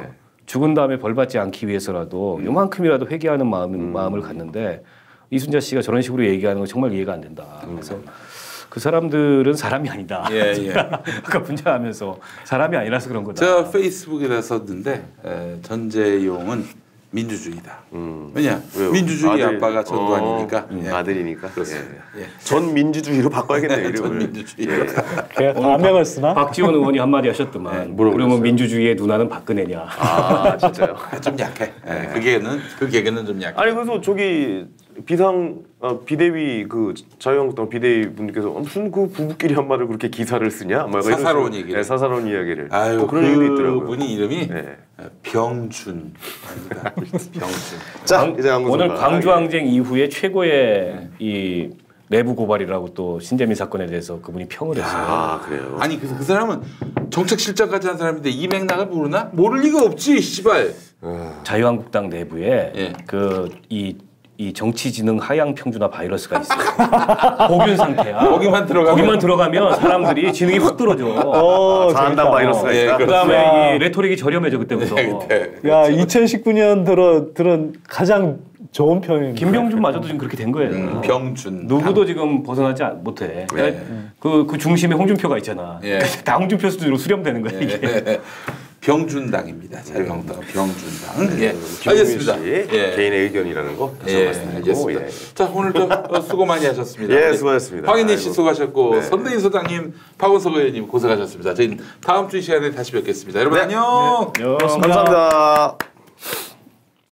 죽은 다음에 벌 받지 않기 위해서라도 요만큼이라도 회개하는 마음을 갖는데 이순자 씨가 저런 식으로 얘기하는 건 정말 이해가 안 된다. 그래서 그 사람들은 사람이 아니다. 예. 아까 문자하면서 사람이 아니라서 그런 거다. 제가 페이스북에 썼는데 전재용은 민주주의다. 왜냐? 왜요? 민주주의 아빠가 전두환이니까. 예. 아들이니까. 그렇습니다. 예. 전 민주주의로 바꿔야겠네요. 이름을. 전 민주주의. 걔가 가명을 쓰나? 박지원 의원이 한마디 하셨더만. 뭐라고 그러면 그랬어요? 민주주의의 누나는 박근혜냐. 아 진짜요? 좀 약해. 그 개그는 좀 약해. 아니 그래서 저기 비대위 그 자유한국당 비대위 분께서 무슨 그 부부끼리 한 말을 그렇게 기사를 쓰냐? 뭐 약간 사사로운 이런 얘기를. 네, 사사로운 이야기를. 아유, 또 그런 얘기도 있더라고요. 그분이 이름이 네. 병준. 아닙니다. 병준. 자 이제 오늘 광주항쟁 이후에 최고의 이 내부 고발이라고 또 신재민 사건에 대해서 그분이 평을 했어요. 아 그래요. 아니 그 사람은 정책실장까지 한 사람인데 이 맥락을 모르나? 모를 리가 없지, 씨발. 자유한국당 내부에 예. 이 정치지능 하향 평준화 바이러스가 있어요. 복균 상태야. 거기만 들어가면 사람들이 지능이 확 떨어져. 자한당 바이러스가 예, 있다. 그다음에 이 레토릭이 저렴해져 그때부터. 야 2019년 들은 가장 좋은 표현입니다. 김병준마저도 지금 그렇게 된 거예요. 병준. 누구도 지금 벗어나지 못해. 그 중심에 홍준표가 있잖아. 예. 다 홍준표 수준으로 수렴되는 거야 이게. 병준당입니다. 자유한국당 병준당. 예, 김용민 알겠습니다. 씨 예. 개인의 의견이라는 거 다시 예, 말씀드리고. 알겠습니다. 자 오늘 좀 수고 많이 하셨습니다. 예, 수고하셨습니다. 황인희 씨 아이고. 수고하셨고 네. 선대인 소장님, 박원석 의원님 고생하셨습니다. 저희는 다음 주 이 시간에 다시 뵙겠습니다. 여러분 안녕. 고맙습니다. 감사합니다.